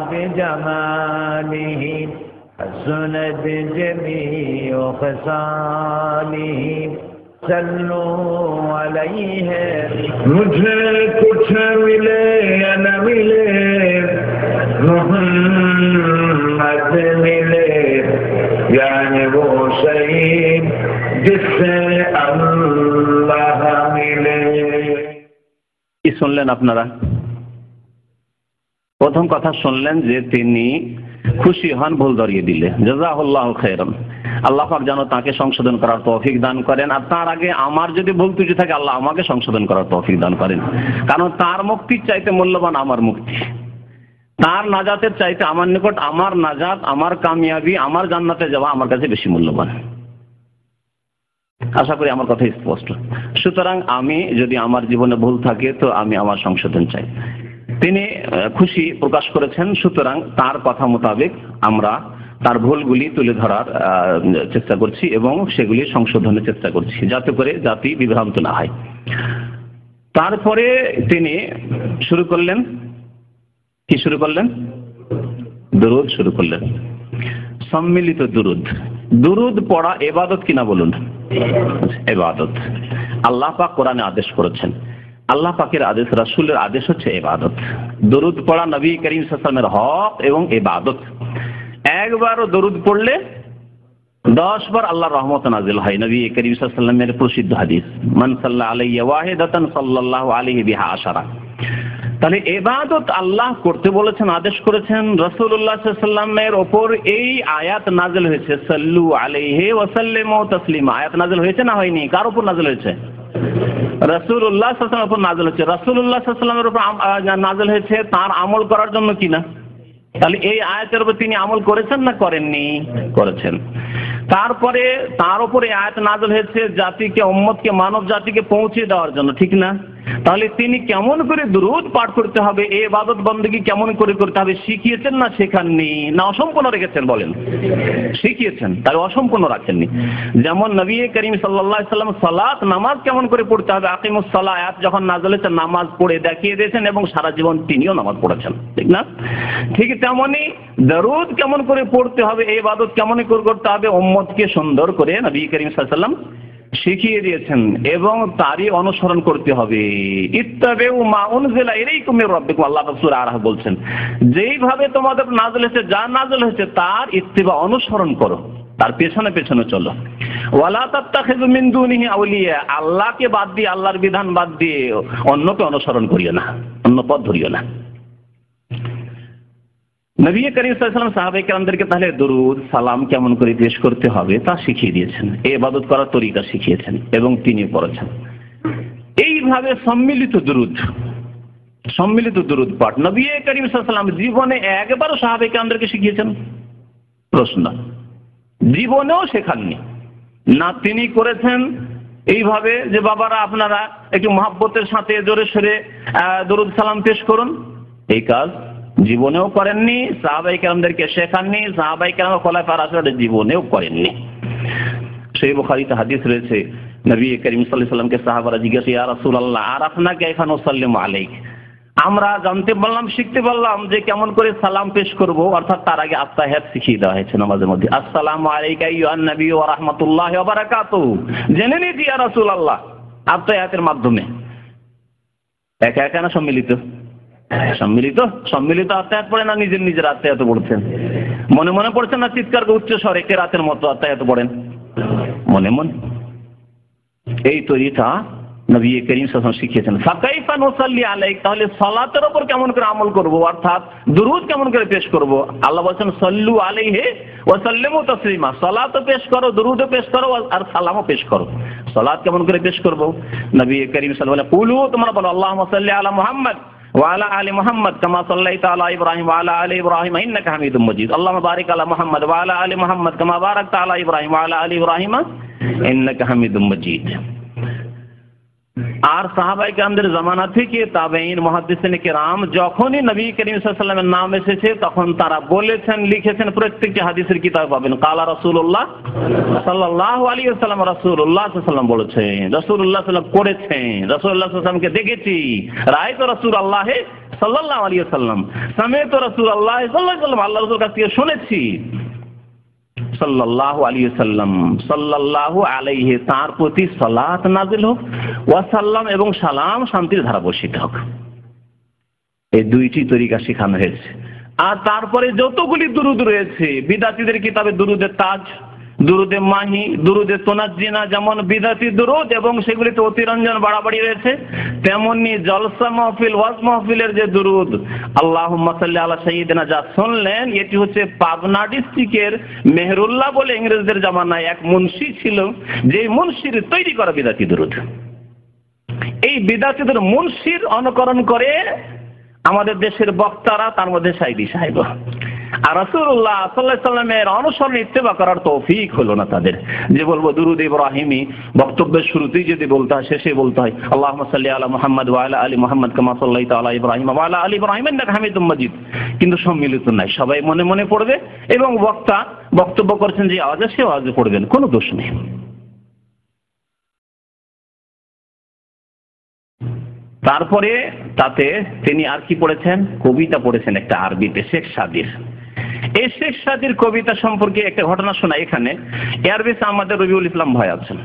বিজামালিহি حسنت جميع خصاله صلوا عليه
मुझे कुछ मिले या न मिले मोहम्मद मिले, यानी वो शहीद जिससे अल्लाह मिले।
কি শুনলেন আপনারা? প্রথম কথা শুনলেন যে তিনি খুশি হন ভুল ধরিয়ে দিলে, জাযাহুল্লাহু খাইরান। আল্লাহ পাক যেন তাকে সংশোধন করার তৌফিক দান করেন, আর তার আগে আমার যদি ভুল ত্রুটি থাকে আল্লাহ আমাকে সংশোধন করার তৌফিক দান করেন। কারণ তার মুক্তির চাইতে মূল্যবান আমার মুক্তি, তার নাজাতের চাইতে আমার নিকট আমার নাজাত, আমার কামিয়াবি, আমার জান্নাতে যাওয়া আমার কাছে বেশি মূল্যবান। আশা করি আমার কথা স্পষ্ট। সুতরাং আমি যদি আমার জীবনে ভুল থাকে তো আমি আমার সংশোধন চাই। তিনি খুশি প্রকাশ করেছেন, সুতরাং তার কথা মোতাবেক আমরা তার ভুলগুলি তুলে ধরার চেষ্টা করছি এবং সেগুলি সংশোধনের চেষ্টা করছি, যাতে করে জাতি বিভ্রান্ত না হয়। তারপরে তিনি শুরু করলেন, কি শুরু করলেন? দুরূদ শুরু করলেন, সম্মিলিত দুরূদ। দুরূদ পড়া ইবাদত কিনা বলুন? ইবাদত। আল্লাহ পাক কোরআনে আদেশ করেছেন, আল্লাহ পাকের আদেশ, রাসূলের আদেশ হচ্ছে ইবাদত। দরুদ পড়া নবী করিম সাল্লাল্লাহু আলাইহি ওয়াসাল্লামের হক এবং ইবাদত। একবারও দরুদ পড়লে 10 বার আল্লাহর রহমত নাযিল হয়। নবী করিম সাল্লাল্লাহু আলাইহি ওয়াসাল্লামের প্রসিদ্ধ হাদিস, মান সাল্লা আলাইয়া ওয়াহিদাতান সাল্লাল্লাহু আলাইহি বিহা আশারা। তাহলে ইবাদত আল্লাহ করতে বলেছেন, আদেশ করেছেন। রাসূলুল্লাহ সাল্লাল্লাহু আলাইহি ওয়াসাল্লামের উপর এই আয়াত নাযিল হয়েছে, সাল্লু আলাইহি ওয়া সাল্লিমু তাসলিমা। আয়াত নাযিল হয়েছে না হয়নি? কার উপর নাযিল হয়েছে? রাসূলুল্লাহ সাল্লাল্লাহু আলাইহি ওয়াসাল্লামের উপর নাযিল হয়েছে। রাসূলুল্লাহ সাল্লাল্লাহু আলাইহি ওয়াসাল্লামের উপর নাযিল হয়েছে তার আমল করার জন্য কিনা? তাহলে এই আয়াতের উপর তিনি আমল করেছেন না করেননি? করেছেন। তারপরে তার উপরে আয়াত নাযিল হয়েছে জাতিকে, উম্মতকে, মানব জাতিকে পৌঁছে দেওয়ার জন্য, ঠিক না? তাহলে তিনি কেমন করে দুরূদ পাঠ করতে হবে, এই ইবাদত বندگی কেমন করে করতে হবে শিখিয়েছেন না শেখাননি? না অসম্পূর্ণ রেখেছেন? বলেন। শিখিয়েছেন, তাই অসম্পূর্ণ রাখেননি। যেমন নবী করিম সাল্লাল্লাহু আলাইহি ওয়াসাল্লাম সালাত, নামাজ কেমন করে পড়তে হবে, আকিমুস সালাহ আয়াত যখন নাযিল হয়েছে নামাজ পড়ে দেখিয়ে দিয়েছেন এবং সারা জীবন তিনিও নামাজ পড়েছেন, ঠিক না? ঠিক তেমনি দরুদ কেমন করে পড়তে হবে, এই ইবাদত কেমন করে করতে হবে উম্মতকে সুন্দর করে নবী করিম সাল্লাল্লাহু আলাইহি ওয়াসাল্লাম শিখিয়ে দিয়েছেন এবং তারই অনুসরণ করতে হবে। ইত্তাবিউ মা উনজিলা ইলাইকুম মির রাব্বিকুম, আল্লাহ সূরা আরাফ বলছেন, যেইভাবে তোমাদের নাযিল হয়েছে, যা নাযিল হয়েছে তার ইত্তিবা, অনুসরণ করো, তার পেছনে পেছনে চলো। ওয়ালা তাত্তাখিযু মিন দুনিহি আউলিয়া, আল্লাহকে বাদ দিয়ে, আল্লাহর বিধান বাদ দিয়ে অন্যকে অনুসরণ করিও না, অন্য পথ ধরিও না। নবী করিম সাল্লাল্লাহু আলাইহি ওয়াসাল্লাম সাহাবায়ে কেরামদেরকে তাহলে দরুদ সালাম কেমন করে পেশ করতে হবে তা শিখিয়ে দিয়েছেন, এই ইবাদত করার তরিকা শিখিয়েছেন এবং তিনি পড়েছেন। এইভাবে সম্মিলিত দরুদ, সম্মিলিত দুরূদ পাঠ নবী করিম সাল্লাল্লাহু আলাইহি ওয়াসাল্লাম জীবনে একবারও সাহাবায়ে কেরামদেরকে শিখিয়েছেন? প্রশ্ন, জীবনেও শেখাননি। না তিনি করেছেন এইভাবে যে বাবারা আপনারা একটু মহব্বতের সাথে জোরে সোরে দরুদ সালাম পেশ করুন, এই কাজ জীবনেও করেননি, সাহাবায়ে কেরামদেরকে শেখাননি, সাহাবায়ে কেরাম খোলাফায়ে রাশিদিন জীবনেও করেননি। সহিহ বুখারীতে হাদিস রয়েছে, নবী করিম সাল্লাল্লাহু আলাইহি ওয়াসাল্লামকে সাহাবারা জিজ্ঞাসা, ইয়া রাসূলুল্লাহ আরাফনা কাইফা নুসাল্লিমু আলাইক, আমরা জানতে পারলাম, শিখতে পারলাম যে কেমন করে সালাম পেশ করব, অর্থাৎ তার আগে আত্তাহিয়াত শিখিয়ে দেওয়া হয়েছে নামাজের মধ্যে। আসসালামু আলাইকা আইয়ুহান নবী ওয়া রাহমাতুল্লাহি ওয়া বারাকাতুহু, জেনে নিয়েছি ইয়া রাসূলুল্লাহ আত্তাহিয়াতের মাধ্যমে। একা একা না সম্মিলিত? সম্মিলিত। সম্মিলিত আত্তাহিয়াত পড়েন না নিজের নিজের আত্তাহিয়াত পড়ছেন? মনে মনে পড়ছেন না চিৎকার করে উচ্চ স্বরে কেরাতের মতো আত্তাহিয়াত পড়েন? মনে মনে। এই তরিকা নবী করিম সাল্লাল্লাহু আলাইহি ওয়াসাল্লাম শিখিয়েছেন। ফাকাইফা নুসাল্লি আলাইক, তাহলে সালাতের উপর কেমন করে আমল করব, অর্থাৎ দুরূদ কেমন করে পেশ করব? আল্লাহ বলেছেন সাল্লু আলাইহি ওয়া সাল্লিমু তাসলিমা, সালাতও পেশ করো, দুরূদও পেশ করো, আর সালামও পেশ করো। সালাত কেমন করে পেশ করব? নবী করিম সাল্লাল্লাহু আলাইহি ওয়াসাল্লাম কুলু, তোমরা বলো আল্লাহুম্মা সাল্লি আলা মুহাম্মদ ওয়া আলা আলি মুহাম্মদ কামা সাল্লাইতা আলা ইব্রাহিম ওয়া আলা আলি ইব্রাহিম ইন্নাকা হামিদুম মাজিদ, আল্লাহুম্মা বারিক আলা মুহাম্মদ ওয়া আলা আলি মুহাম্মদ কামা বারাকতা আলা ইব্রাহিম ওয়া আলা আলি ইব্রাহিম ইন্নাকা হামিদুম মাজিদ। আর সাহাবায়ে কেরামদের জামানা থেকে তাবেঈন, মুহাদ্দিসিন কেরাম যখনই নবী করিম সাল্লাল্লাহু আলাইহি ওয়াসাল্লামের নাম এসেছে তখন তারা বলেছেন, লিখেছেন, প্রত্যেকটি হাদিসের কিতাবে পাবেন কালা রাসূলুল্লাহ সাল্লাল্লাহু আলাইহি ওয়াসাল্লাম, রাসূলুল্লাহ সাল্লাল্লাহু আলাইহি ওয়াসাল্লাম বলেছেন, রাসূলুল্লাহ সাল্লাল্লাহু আলাইহি ওয়াসাল্লাম করেছেন, রাসূলুল্লাহ সাল্লাল্লাহু আলাইহি ওয়াসাল্লামকে দেখেছি, রাআইতু রাসূলুল্লাহ সাল্লাল্লাহু আলাইহি ওয়াসাল্লাম, সামি'তু রাসূলুল্লাহ সাল্লাল্লাহু আলাইহি ওয়াসাল্লাম, আল্লাহর রাসূলের কাছ থেকে শুনেছি সাল্লাল্লাহু আলাইহি ওয়াসাল্লাম, সাল্লাল্লাহু আলাইহি, তার প্রতি সালাত নাযিল হোক, ওয়া সাল্লাম এবং সালাম শান্তির ধারা বর্ষিত হোক। এই দুইটি তরিকা শেখানো হয়েছে। আর তারপরে যতগুলি দুরূদ রয়েছে, বিদআতীদের কিতাবে দুরূদে তাজ, দুরূদে মাহি, দুরূদে তোনাজ্জিনা, যেমন বিদআতী দুরূদ এবং সেগুলিতে অতিরঞ্জন বাড়াবাড়ি রয়েছে, তেমনি জলসা মাহফিল, ওয়াজ মাহফিলের যে দুরূদ আল্লাহুম্মা সাল্লি আলা সাইয়্যিদিনা, যা শুনলেন, এটি হচ্ছে পাবনা ডিস্ট্রিক্টের মেহরুল্লাহ বলে ইংরেজদের জামানায় এক মুন্সি ছিল, যে মুন্সির তৈরি করা বিদআতী দুরূদ। এই বিদআতীদের মুন্সির অনুকরণ করে আমাদের দেশের বক্তারা, তার মধ্যে সাইদি সাহেব, আর রাসূলুল্লাহ সাল্লাল্লাহু আলাইহি ওয়াসাল্লামের অনুসরণ ইত্তেবা করার তৌফিক হলো না তাদের। যে বলবো দুরূদ ইব্রাহিমি বক্তব্যের শুরুতেই যদি বলতে হয়, শেষে বলতে হয় আল্লাহুম্মা সাল্লি আলা মুহাম্মদ ওয়া আলা আলি মুহাম্মদ কামা সাল্লাইতা আলা ইব্রাহিম ওয়া আলা আলি ইব্রাহিম ইন্নাকা হামিদুম মাজিদ, কিন্তু সম্মিলিত নাই। সবাই মনে মনে পড়বে এবং বক্তা বক্তব্য করছেন যে আওয়াজে, সে আওয়াজে পড়বেন, কোনো দোষ নেই। তারপরে তাতে তিনি আর কি পড়েছেন? কবিতা পড়েছেন একটা আরবিতে, শেখ সাদির। এই শেখ সাদির কবিতা সম্পর্কে একটা ঘটনা শোনা। এখানে এয়ারবেসে আমাদের রবিউল ইসলাম ভাই আছেন।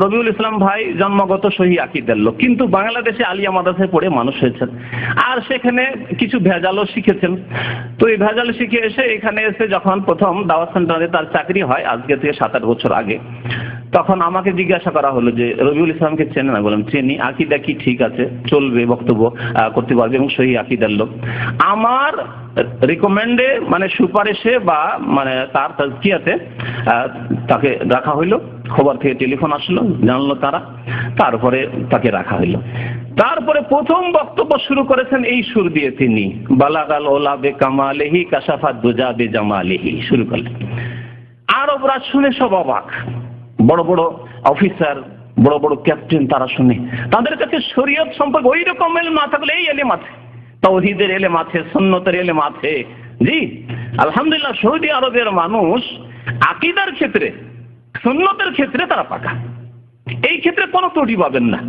রবিউল ইসলাম ভাই জন্মগত সহি আকীদার লোক, কিন্তু বাংলাদেশে আলিয়া মাদ্রাসায় পড়ে মানুষ হয়েছেন, আর সেখানে কিছু ভেজালও শিখেছেন। তো এই ভেজাল শিখে এসে এখানে এসে যখন প্রথম দাওয়াত সেন্টারে তার চাকরি হয়, আজকে থেকে 7-8 বছর আগে, তখন আমাকে জিজ্ঞাসা করা হলো যে রবিউল ইসলামকে চেনে না? বললাম চিনি, আকীদা কি ঠিক আছে, চলবে, বক্তব্য করতে পারবে এবং সহি আকীদার লোক। আমার রিকমেন্ডে, মানে সুপারিশে বা মানে তার তাজকিয়াতে তাকে রাখা হইলো। খবর থেকে টেলিফোন আসলো, জানলো তারা, তারপরে তাকে রাখা হইলো। তারপরে প্রথম বক্তব্য শুরু করেছেন এই সুর দিয়ে তিনি, বালাগাল ওলা বে কামালেহি কাশাফাত দুজা বে জামালেহি, শুরু করলেন। আরবরা শুনে সব অবাক, বড় বড় অফিসার, বড় বড় ক্যাপ্টেন, তারা শুনে, তাদের কাছে শরীয়ত সম্পর্কে ওই রকম এলম না থাকলে এই এলেম আছে, তাওহীদের এলেম আছে, সুন্নতের এলেম আছে। জি আলহামদুলিল্লাহ, সৌদি আরবের মানুষ আকীদার ক্ষেত্রে, সুন্নতের ক্ষেত্রে তারা পাকা, এই ক্ষেত্রে কোনো ত্রুটি পাবেন না।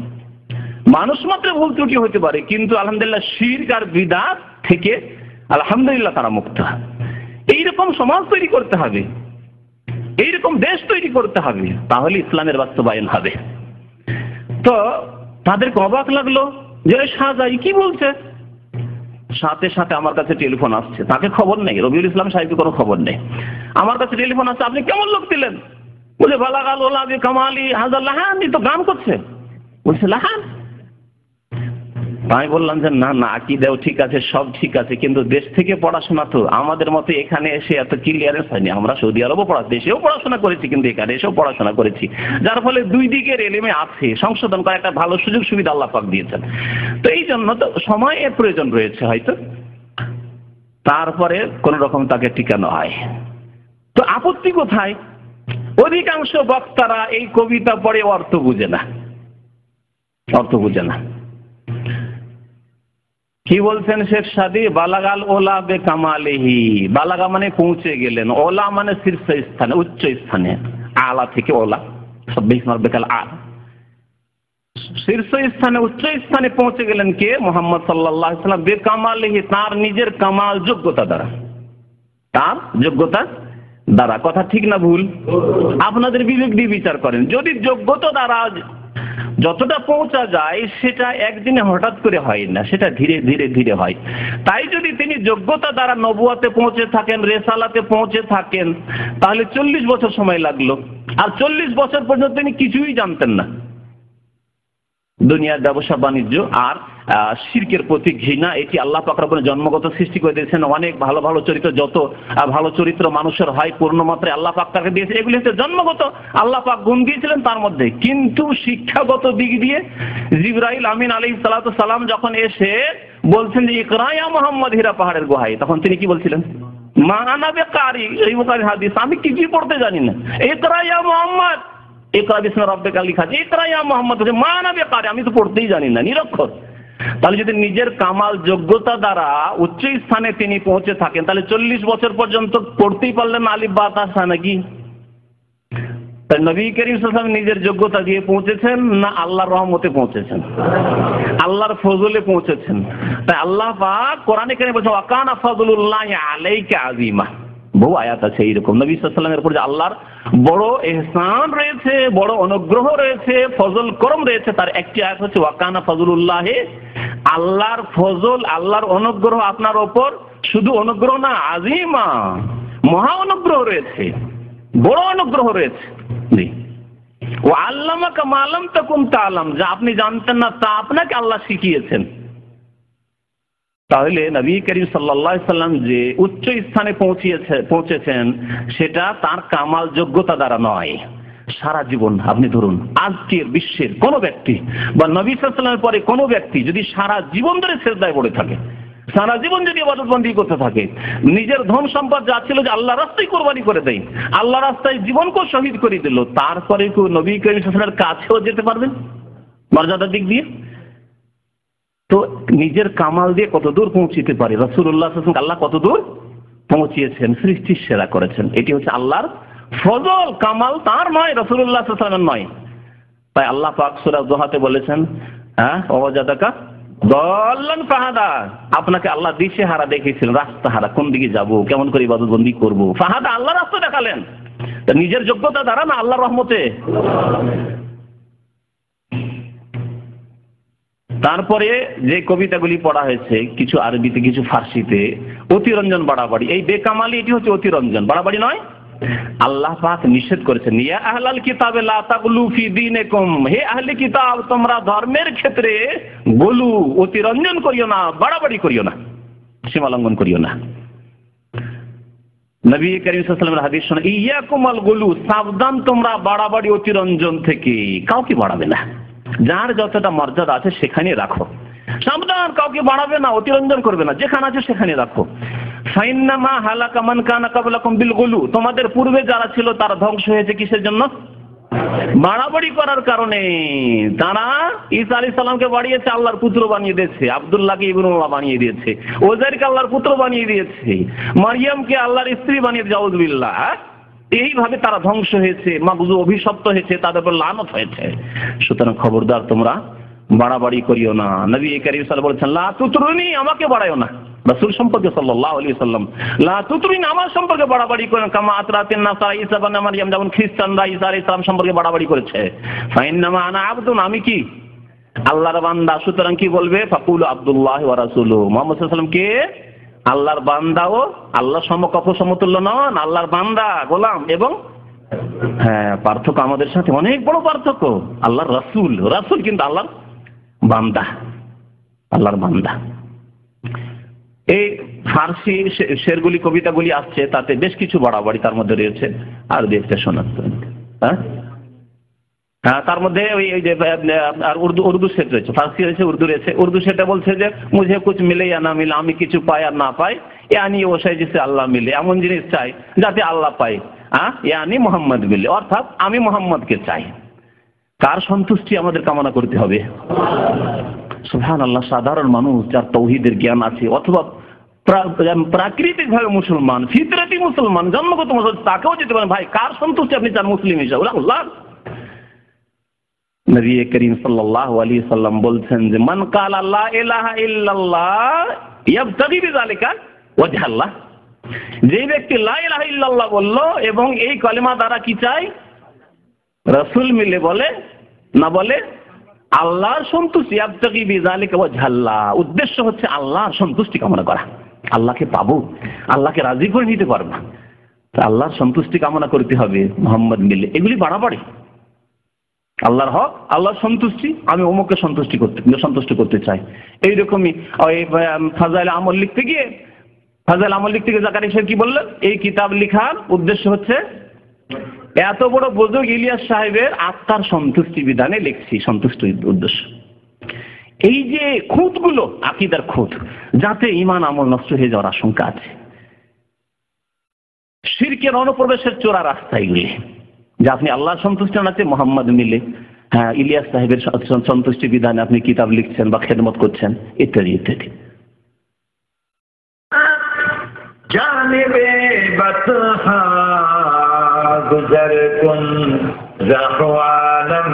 মানুষ মাত্র ভুল ত্রুটি হতে পারে, কিন্তু আলহামদুলিল্লাহ শিরক আর বিদআত থেকে আলহামদুলিল্লাহ তারা মুক্ত। এইরকম সমাজ তৈরি করতে হবে, এইরকম দেশ তৈরি করতে হবে, তাহলে ইসলামের বাস্তবায়ন হবে। তো তাদেরকে অবাক লাগলো যে শাহজাই কি বলছে। সাথে সাথে আমার কাছে টেলিফোন আসছে, তাকে খবর নেই, রবিউল ইসলাম সাহেবের কোনো খবর নেই। আমার কাছে টেলিফোন আসছে, আপনি কেমন লোক দিলেন? বলে বালাগাল ওলা বি কামালি হাজার লাহান, তো গান করছে। বলছে লাহান? আমি বললাম যে না না, আকীদাও ঠিক আছে, সব ঠিক আছে, কিন্তু দেশ থেকে পড়াশোনা তো আমাদের মতো এখানে এসে এত ক্লিয়ারেন্স হয়নি। আমরা সৌদি আরবও দেশেও পড়াশোনা করেছি, কিন্তু এখানে এসেও পড়াশোনা করেছি, যার ফলে দুই দিকের এলেমে আছে, সংশোধন করা একটা ভালো সুযোগ সুবিধা আল্লাহ পাক দিয়েছেন। তো এই জন্য তো সময়ের প্রয়োজন রয়েছে হয়তো, তারপরে কোন রকম তাকে টিকানো হয়। তো আপত্তি কোথায়? অধিকাংশ বক্তারা এই কবিতা পড়ে অর্থ বুঝে না। কি বলছেন শেখ সাদী? বালাগাল ওলা বে কামালেহি। বালাগা মানে পৌঁছে গেলেন, ওলা মানে শীর্ষ স্থানে, উচ্চ স্থানে, আলা থেকে ওলা, বেকাল আলা, শীর্ষ স্থানে, উচ্চ স্থানে পৌঁছে গেলেন কে? মুহাম্মদ সাল্লাল্লাহু আলাইহি ওয়াসাল্লাম বে কামালেহি, তার নিজের কামাল যোগ্যতা দ্বারা, তার যোগ্যতা দ্বারা। কথা ঠিক না ভুল? আপনাদের বিবেক দিয়ে বিচার করেন। যদি যোগ্যতা দ্বারা যতটা পৌঁছা যায় সেটা একদিনে হঠাৎ করে হয় না, সেটা ধীরে ধীরে ধীরে হয়। তাই যদি তিনি যোগ্যতা দ্বারা নবুয়াতে পৌঁছে থাকেন, রেসালাতে পৌঁছে থাকেন, তাহলে 40 বছর সময় লাগলো। আর 40 বছর পর্যন্ত তিনি কিছুই জানতেন না, দুনিয়ার ব্যবসা বাণিজ্য আর শিরকের প্রতি ঘৃণা, এটি আল্লাহ পাক রব্বুল জন্মগত সৃষ্টি করে দিয়েছেন। অনেক ভালো ভালো চরিত্র, যত ভালো চরিত্র মানুষের হয় পূর্ণ মাত্রায় আল্লাহ পাক তাকে দিয়েছে, এগুলি হচ্ছে জন্মগত, আল্লাহ পাক গুণ দিয়েছিলেন তার মধ্যে। কিন্তু শিক্ষাগত দিক দিয়ে জিবরাইল আমিন আলাইহিস সালাতু সালাম যখন এসে বলছেন যে ইকরা ইয়া মুহাম্মদ হীরা পাহাড়ের গুহায়, তখন তিনি কি বলছিলেন? মা আনা বিকারি, এই বুখারী হাদিস, আমি কিছুই পড়তে জানি না। ইকরা ইয়া মুহাম্মদ, ইকরা বিসমি রাব্বিকা লেখা আছে, ইকরা ইয়া মুহাম্মদ, মা আনা বিকারি, আমি তো পড়তেই জানি না, নিরক্ষর। তাহলে যদি নিজের কামাল যোগ্যতা দ্বারা উচ্চ স্থানে তিনি পৌঁছে থাকেন, তাহলে 40 বছর পর্যন্ত পড়তেই পারলেন আলিফ বা তা নাকি? তাই নবী করিম সাল্লাল্লাহু আলাইহি ওয়াসাল্লাম নিজের যোগ্যতা দিয়ে পৌঁছেছেন না আল্লাহর রহমতে পৌঁছেছেন? আল্লাহর ফজলে পৌঁছেছেন। তাই আল্লাহ পাক কোরআনে কারিমে বলেছেন ওয়া কানা ফাযলুল্লাহি আলাইকা আযীমা। বহু আয়াত আছে এইরকম নবী সাল্লাল্লাহু আলাইহি ওয়াসাল্লামের উপর যে আল্লাহর বড় ইহসান রয়েছে, বড় অনুগ্রহ রয়েছে, ফজল করম রয়েছে। তার একটি আয়াত হচ্ছে ওয়া কানা ফাযলুল্লাহি, আল্লাহর ফজল, আল্লাহর অনুগ্রহ আপনার ওপর শুধু অনুগ্রহ না, আযীমা, মহা অনুগ্রহ রয়েছে, বড় অনুগ্রহ রয়েছে। জি, ও আল্লামাকা মা লাম তাকুন তা'লাম, যা আপনি জানতেন না তা আপনাকে আল্লাহ শিখিয়েছেন। তাহলে নবী করিম সাল্লাল্লাহু আলাইহি সাল্লাম যে উচ্চ স্থানে পৌঁছেছেন সেটা তার কামাল যোগ্যতা দ্বারা নয়। সারা জীবন আপনি ধরুন আজকের বিশ্বের কোন ব্যক্তি বা নবী সাল্লাল্লাহু আলাইহি সাল্লামের পরে কোন ব্যক্তি যদি সারা জীবন ধরে সিজদায় পড়ে থাকে, সারা জীবন যদি ইবাদতবন্দি করতে থাকে, নিজের ধন সম্পদ যা ছিল যে আল্লাহ রাস্তায় কোরবানি করে দেয়, আল্লাহ রাস্তায় জীবনকেও শহীদ করে দিল, তারপরে কেউ নবী করিম সাল্লাল্লাহু আলাইহি সাল্লামের কাছেও যেতে পারবেন মর্যাদার দিক দিয়ে? তো নিজের কামাল দিয়ে কত দূর পৌঁছিতে পারে? রাসূলুল্লাহ সাল্লাল্লাহু আলাইহি ওয়াসাল্লাম আল্লাহ কত দূর পৌঁছিয়েছেন, সৃষ্টির সেরা করেছেন। এটি হচ্ছে আল্লাহর ফজল, কামাল তার নয়, রাসূলুল্লাহ সাল্লাল্লাহু আলাইহি ওয়াসাল্লামের নয়। তাই আল্লাহ পাক সূরা দুহাতে বলেছেন, ওয়াজাদাকা দাল্লান ফাহাদা, আপনাকে আল্লাহ দিশেহারা দেখিয়েছিলেন, রাস্তাহারা, কোন দিকে যাব, কেমন করে ইবাদতবন্দি করব। ফাহাদা, আল্লাহ রাস্তা দেখালেন। তা নিজের যোগ্যতা দ্বারা না আল্লাহর রহমতে? তারপরে যে কবিতাগুলি পড়া হয়েছে, কিছু আরবিতে কিছু ফার্সিতে, অতিরঞ্জন বাড়াবাড়ি, এই বেকামালি, এটি হচ্ছে অতিরঞ্জন বাড়াবাড়ি নয়। আল্লাহ পাক নিষেধ করেছেন, ইয়া আহলাল কিতাবে লা তাগলু ফি দীনিকুম, হে আহলে কিতাব তোমরা ধর্মের ক্ষেত্রে গলু, অতিরঞ্জন করিও না, বাড়াবাড়ি করিও না, সীমা লঙ্ঘন করিও না। নবী করিম সাল্লাল্লাহু আলাইহি ওয়াসাল্লামের হাদিস শুনে, ইয়াকুমাল গলু, সাবধান তোমরা বাড়াবাড়ি অতিরঞ্জন থেকে, কাউকে বাড়াবে না, যার যতটা মর্যাদা আছে সেখানে রাখো, সাবধান, কাউকে বাড়াবে না, অতিরঞ্জন করবে না, যেখানে আছে সেখানে রাখো। ফাইন্নামা হালাকা মান কানা ক্বাবলাকুম বিল গুলু, তোমাদের পূর্বে যারা ছিল তারা ধ্বংস হয়েছে কিসের জন্য? বাড়াবাড়ি করার কারণে। তারা ঈসা আলাইহিস সালামকে বাড়িয়েছে, আল্লাহর পুত্র বানিয়ে দিয়েছে, আব্দুল্লাহকে ইবনুল্লাহ বানিয়ে দিয়েছে, ওজাইরকে আল্লাহর পুত্র বানিয়ে দিয়েছে, মারিয়ামকে আল্লাহর স্ত্রী বানিয়ে দিয়েছে, আউযুবিল্লাহ। এইভাবে তারা ধ্বংস হয়েছে, মাগজু অভিশপ্ত হয়েছে, তাদের উপর লানত হয়েছে। সুতরাং খবরদার তোমরা বাড়াবাড়ি করিও না। নবী করিম সাল্লাল্লাহু আলাইহি ওয়াসাল্লাম বলেছেন, লা তুতরুনি, আমাকে বাড়ায়ও না। রাসূল সম্পর্কে সাল্লাল্লাহু আলাইহি ওয়াসাল্লাম, লা তুতরুনি, আমার সম্পর্কে বাড়াবাড়ি করেন, কামা আতরাতিন নাসারা ঈসা ইবনে মারইয়াম, যেমন খ্রিস্টানরা ঈসা আলাইহিস সালাম সম্পর্কে বাড়াবাড়ি করেছে। ফাইন্নামা আনা আবদুন, আমি কি আল্লাহর বান্দা। সুতরাং কি বলবে? ফাকুলু আব্দুল্লাহি ওয়া রাসূলুহু, মুহাম্মদ সাল্লাল্লাহু আলাইহি ওয়াসাল্লাম কে? আল্লাহর বান্দা ও আল্লাহ সমকক্ষ সমতুল্য নন, আল্লাহর বান্দা, গোলাম। এবং হ্যাঁ, পার্থক্য আমাদের সাথে অনেক বড় পার্থক্য। আল্লাহর রাসূল, রাসূল কিন্তু আল্লাহর বান্দা, আল্লাহর বান্দা। এই ফার্সি শেরগুলি, কবিতাগুলি আসছে, তাতে বেশ কিছু বাড়াবাড়ি তার মধ্যে রয়েছে। আর দেখতে শোনাতে, হ্যাঁ, তার মধ্যে ওই যে আর উর্দু সেট রয়েছে, ফার্সি রয়েছে, উর্দু রয়েছে। উর্দু সেটা বলছে যে মুঝে কুছ মিলে ইয়া না মিলে, আমি কিছু পাই আর না পাই, ইয়ানি ও সাই জিসে আল্লাহ মিলে, এমন জিনিস চাই যাতে আল্লাহ পাই, ইয়ানি মোহাম্মদ মিলে, অর্থাৎ আমি মোহাম্মদকে চাই। কার সন্তুষ্টি আমাদের কামনা করতে হবে? সুবহানাল্লাহ। সাধারণ মানুষ যার তৌহিদের জ্ঞান আছে, অথবা প্রাকৃতিক ভাবে মুসলমান, ফিতরাতি মুসলমান, জন্মগত মুসলমান, তাকেও যেতে পারেন ভাই কার সন্তুষ্টি আপনি চান মুসলিম হিসাবে? আল্লাহ। নবী করিম সাল্লাল্লাহু আলাইহি সাল্লাম বলছেন যে মান কালা লা ইলাহা ইল্লাল্লাহ ইয়াবতাগি বিযালিকা ওয়াজহাল্লাহ, যে ব্যক্তি লা ইলাহা ইল্লাল্লাহ বলল এবং এই কালেমা দ্বারা কি চাই? রাসূল মিলে বলে না বলে আল্লাহর সন্তুষ্টি, ইয়াবতাগি বিযালিকা ওয়াজহাল্লাহ, উদ্দেশ্য হচ্ছে আল্লাহর সন্তুষ্টি কামনা করা। আল্লাহকে পাবো, আল্লাহকে রাজি করে নিতে পারবো, তা আল্লাহর সন্তুষ্টি কামনা করতে হবে মোহাম্মদ মিলে। এগুলি বাড়াবাড়ি। আল্লাহর হক, আল্লাহর সন্তুষ্টি, আমি অমুককে সন্তুষ্ট করতে চাই। এইরকমই ওই ফাজাইল আমল লিখতে গিয়ে জাকারিয়া সাহেব কি বললেন? এই কিতাব লেখার উদ্দেশ্য হচ্ছে এত বড় বুজুর্গ ইলিয়াস সাহেবের আত্মার সন্তুষ্টি বিধানে লিখছি, সন্তুষ্টির উদ্দেশ্য। এই যে খুঁতগুলো, আকীদার খুঁত, যাতে ঈমান আমল নষ্ট হয়ে যাওয়ার আশঙ্কা আছে, শিরকের অনুপ্রবেশের চোরা রাস্তা এগুলি, যে আপনি আল্লাহর সন্তুষ্টি আনাতে মোহাম্মদ মিলে, হ্যাঁ ইলিয়াস সাহেবের সন্তুষ্টি বিধানে আপনি কিতাব লিখছেন বা খেদমত করছেন, ইত্যাদি ইত্যাদি।
জানিবে বতহা গুজর কুন জাহওয়ালম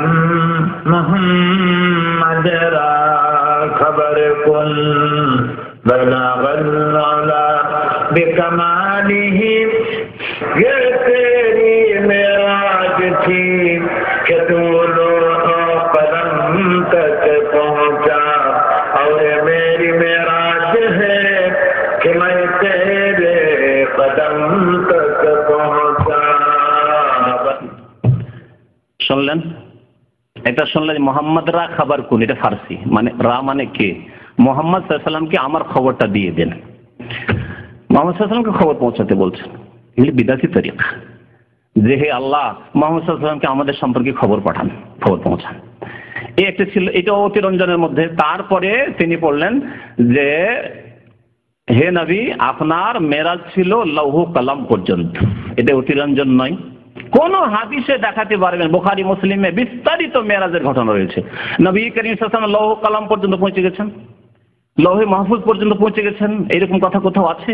মুহাম্মদ রা খবর কুন বলাগল আলা বিকমালিহি, ये तेरी मेराज थी कि तू कदम तक पहुंचा, और मेरी मेराज है कि मैं तेरे कदम तक पहुंचा।
শুনলেন? এটা শুনলেন মোহাম্মদ রা খবর কোন, এটা ফার্সি, মানে রা মানে কে, মোহাম্মদ সাল্লাল্লাহু আলাইহি সাল্লামকে আমার খবরটা দিয়ে দেন। মোহাম্মদ সাল্লাল্লাহু আলাইহি সাল্লামকে খবর পৌঁছাতে বলছেন। এগুলি বিদাতি তরিকা, যে হে আল্লাহ মুহাম্মদ সাল্লাল্লাহু আলাইহি সাল্লামকে আমাদের সম্পর্কে খবর পাঠান, খবর পৌঁছান। এই একটা ছিল, এটা অতিরঞ্জনের মধ্যে। তারপরে তিনি বললেন যে হে নবী, আপনার মেরাজ ছিল লৌহ কলম পর্যন্ত। এটা অতিরঞ্জন নয়, কোন হাদিসে দেখাতে পারবেন? বুখারী মুসলিমে বিস্তারিত মেরাজের ঘটনা রয়েছে। নবী করিম সাল্লাল্লাহু আলাইহি ওয়াসাল্লাম লৌহ কলম পর্যন্ত পৌঁছে গেছেন, লৌহে মাহফুজ পর্যন্ত পৌঁছে গেছেন, এরকম কথা কোথাও আছে?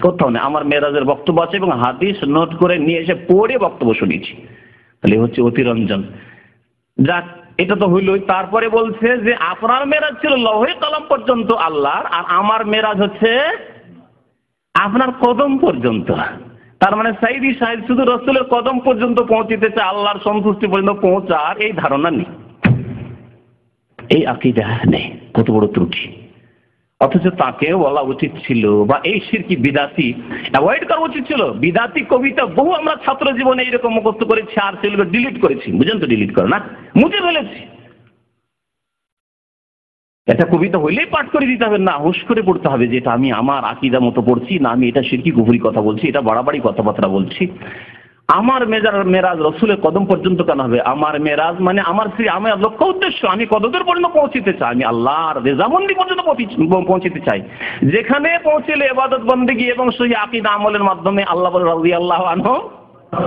কোথাও নেই। আমার মেরাজের বক্তব্য আছে এবং হাদিস নোট করে নিয়ে এসে পড়ে বক্তব্য শুনিয়েছি। তাহলে হচ্ছে অতিরঞ্জন। যাক, এটা তো হইলই। তারপরে বলছে যে আপনার মেরাজ ছিল লৌহে কলম পর্যন্ত আল্লাহর, আর আমার মেরাজ হচ্ছে আপনার কদম পর্যন্ত। তার মানে সাইদি সাহেব শুধু রাসূলের কদম পর্যন্ত পৌঁছিতে চায়, আল্লাহর সন্তুষ্টি পর্যন্ত পৌঁছার এই ধারণা নেই, এই আকীদা নেই। কত বড় ত্রুটি! অথচ তাকেও বলা উচিত ছিল, বা এই শিরকি বিদাতি অ্যাভয়েড করা উচিত ছিল। বিদাতি কবিতা বহু আমরা ছাত্র জীবনে এইরকম মুখস্থ করেছি, আর সেগুলো ডিলিট করেছি। বুঝেন তো? ডিলিট করে না, মুছে ফেলেছি। এটা কবিতা হইলেই পাঠ করে দিতে হবে না, হুশ করে পড়তে হবে যে এটা আমি আমার আকীদা মতো পড়ছি, না আমি এটা শিরকি কুফরি কথা বলছি, এটা বাড়াবাড়ি কথাবার্তা বলছি। আমার মেরাজ রসুলের কদম পর্যন্ত কেন হবে? আমার মেরাজ মানে আমার লক্ষ্য উদ্দেশ্য, আমি কতদূর পর্যন্ত পৌঁছিতে চাই? আমি আল্লাহর রেজামন্দি পর্যন্ত পৌঁছিতে চাই, যেখানে পৌঁছলে ইবাদত বন্দেগী এবং সহি আকীদা আমলের মাধ্যমে আল্লাহ বলে রাদিয়াল্লাহু আনহু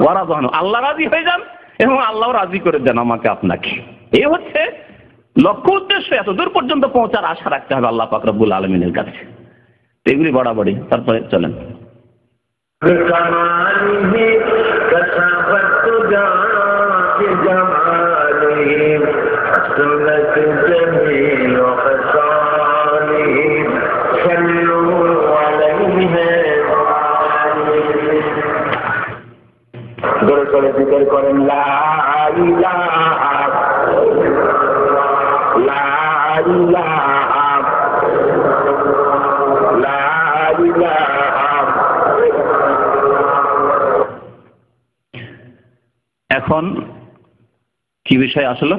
ওয়া রাদু আনহু, আল্লাহ রাজি হয়ে যান এবং আল্লাহ রাজি করে দেন আমাকে আপনাকে। এই হচ্ছে লক্ষ্য উদ্দেশ্য। এতদূর পর্যন্ত পৌঁছার আশা রাখতে হবে আল্লাহ পাক রব্বুল আলামিনের কাছে। এগুলি বাড়াবাড়ি। তারপরে চলেন,
করেন লা ইলাহা লা ইলাহা লা ইলাহা।
এখন কি বিষয় আসলো?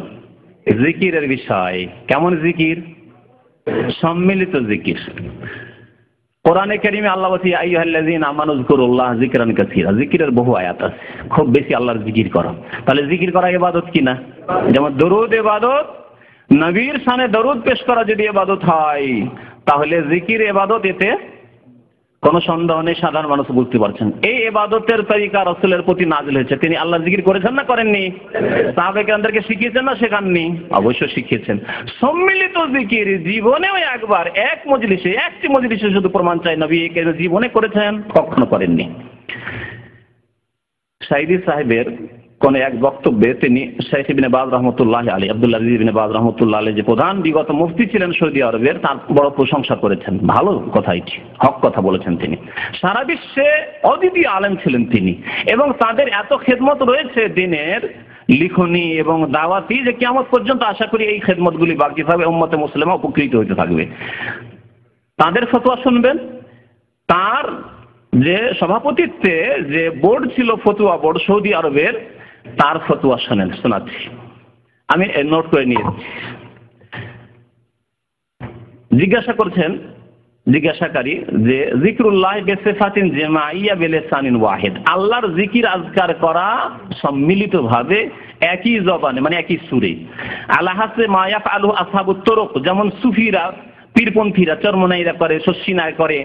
জিকিরের বিষয়। কেমন জিকির? সম্মিলিত জিকির। কোরআনে কারীমে আল্লাহ বলছে ইয়া আইয়ুহাল্লাযীনা আমানু যিকুরুল্লাহ যিকরান কাসীরা, জিকিরের বহু আয়াত আছে, খুব বেশি আল্লাহর জিকির করো। তাহলে জিকির করা ইবাদত কি না? যেমন দরুদ ইবাদত, নবীর শানে দরুদ পেশ করা যদি ইবাদত হয়, তাহলে জিকির ইবাদত, এতে কোনো সন্দেহ নেই, সাধারণ মানুষ বুঝতে পারছেন। এই ইবাদতের তরিকা রাসূলের প্রতি নাযিল হয়েছে, তিনি আল্লাহর জিকির করেছেন না করেননি? সাহাবায়ে কেরামদেরকে শিখিয়েছেন না শেখাননি? অবশ্যই শিখিয়েছেন। সম্মিলিত জিকির জীবনেও একবার একটি মজলিসে শুধু প্রমাণ চাই নবী জীবনে করেছেন, কখনো করেননি। সাইদি সাহেবের কোন এক বক্তব্যে তিনি শেখ ইবনে বাজ রহমতুল্লাহ আলী, আব্দুল আজিজ ইবনে বাজ রহমতুল্লাহ আলী, যে প্রধান বিগত মুফতি ছিলেন সৌদি আরবের, তার বড় প্রশংসা করেছেন। ভালো কথা, এটি হক কথা বলেছেন তিনি। সারা বিশ্বে অদ্বিতীয় আলেম ছিলেন তিনি, এবং তাদের এত খেদমত রয়েছে দিনের লিখনি এবং দাওয়াতি, যে কিয়ামত পর্যন্ত আশা করি এই খেদমতগুলি বাকি থাকবে, উম্মতে মুসলিমা উপকৃত হতে থাকবে। তাদের ফতোয়া শুনবেন। তার যে সভাপতিত্বে যে বোর্ড ছিল, ফতোয়া বোর্ড সৌদি আরবের, তার ফতোয়া শোনাচ্ছি, আমি নোট করে নিয়েছি। জিজ্ঞাসাকারী যে যিকরুল্লাহ বিসিফাতিন জামাইয়া বিলিসানিন ওয়াহিদ, আল্লাহর জিকির আজকার করা সম্মিলিতভাবে একই জবানে, মানে একই সুরে, আলা হাসে মা ইয়াফআলু আসহাবুত তুরুক, যেমন সুফিরা, পীরপন্থীরা, চরমনাইরা করে, শশিনায় করে,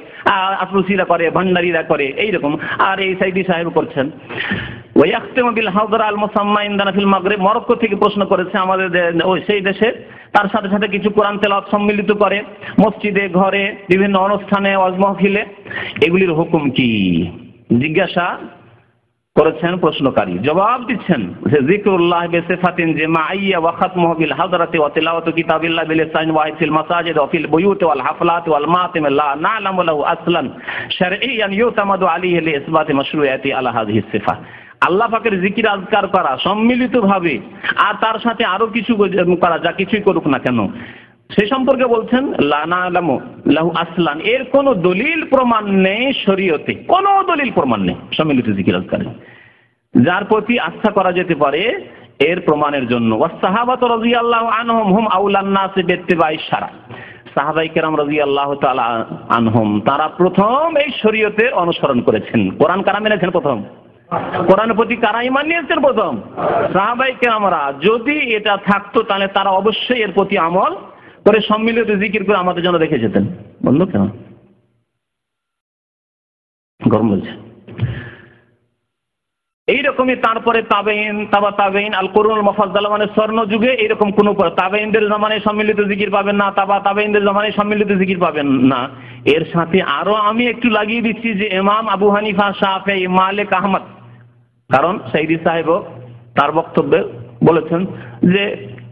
আফরুসিরা করে, ভান্ডারীরা করে, এইরকম। আর এই সাইদি সাহেব করছেন। ওয়ায়াখতিমু বিল হাদরা আল মুসাম্মা ইনদানা ফিল মাগরিব, মরক্কো থেকে প্রশ্ন করেছে আমাদের ওই সেই দেশে। তার সাথে সাথে কিছু কোরআন তেলাওয়াত সম্মিলিত করে মসজিদে, ঘরে, বিভিন্ন অনুষ্ঠানে, ওয়াজ মাহফিলে। এগুলির হুকুম কি? জিজ্ঞাসা করেছেন প্রশ্নকারী, জবাব দিচ্ছেন যে যিকরুল্লাহ বিসিফাতিন জামাইয়া ওয়া খাতমুহু বিল হাদরাতি ওয়া তিলাওয়াতু কিতাবিল্লাহ বিলিসানিন ওয়াহিদ ফিল মাসাজিদ ওয়া ফিল বুয়ুতি ওয়াল হাফলাতি ওয়াল মাতিম লা না'লামু লাহু আসলান শারঈয়ান ইউতামাদু আলাইহি লিইসবাতি মাশরুইয়াতি আলা হাযিহি সিফা। আল্লাহ পাকের জিকির আজকার করা সম্মিলিতভাবে, আর তার সাথে আরো কিছু করা, যা কিছুই করুক না কেন, সেই সম্পর্কে বলছেন লা না'লামু লাহু আসলান, এর কোনো দলিল প্রমাণ নেই শরীয়তে, কোনো দলিল প্রমাণ নেই সম্মিলিত জিকির আজকারে, যার প্রতি আস্থা করা যেতে পারে এর প্রমাণের জন্য। ওয়াস সাহাবাতু রাদিয়াল্লাহু আনহুম হুম আউলান নাস বিত্তিবাই শারা, সাহাবায়ে কেরাম রাদিয়াল্লাহু তাআলা আনহুম, তারা প্রথম এই শরীয়তের অনুসরণ করেছেন। কোরআন কারা মেনেছেন প্রথম? কোরআনের প্রতি কারা ঈমান নিয়েছেন প্রথম? সাহাবায়ে কেরামরা। যদি এটা থাকতো তাহলে তারা অবশ্যই এর প্রতি আমল করে সম্মিলিত জিকির করে আমাদের জন্য রেখে যেতেন। বন্ধু কেন গরম বলছে? এইরকমই তারপরে তাবেইন, তাবা তাবেইন, আল কুরুনুল মুফাদ্দালা, মানে স্বর্ণ যুগে এইরকম কোন তাবেইনদের জামানায় সম্মিলিত জিকির পাবেন না, তাবা তাবেইনদের জামানায় সম্মিলিত জিকির পাবেন না। এর সাথে আরো আমি একটু লাগিয়ে দিচ্ছি যে ইমাম আবু হানিফা, শাফেঈ, মালিক, আহমদ, কারণ সাইদি সাহেবও তার বক্তব্যে বলেছেন যে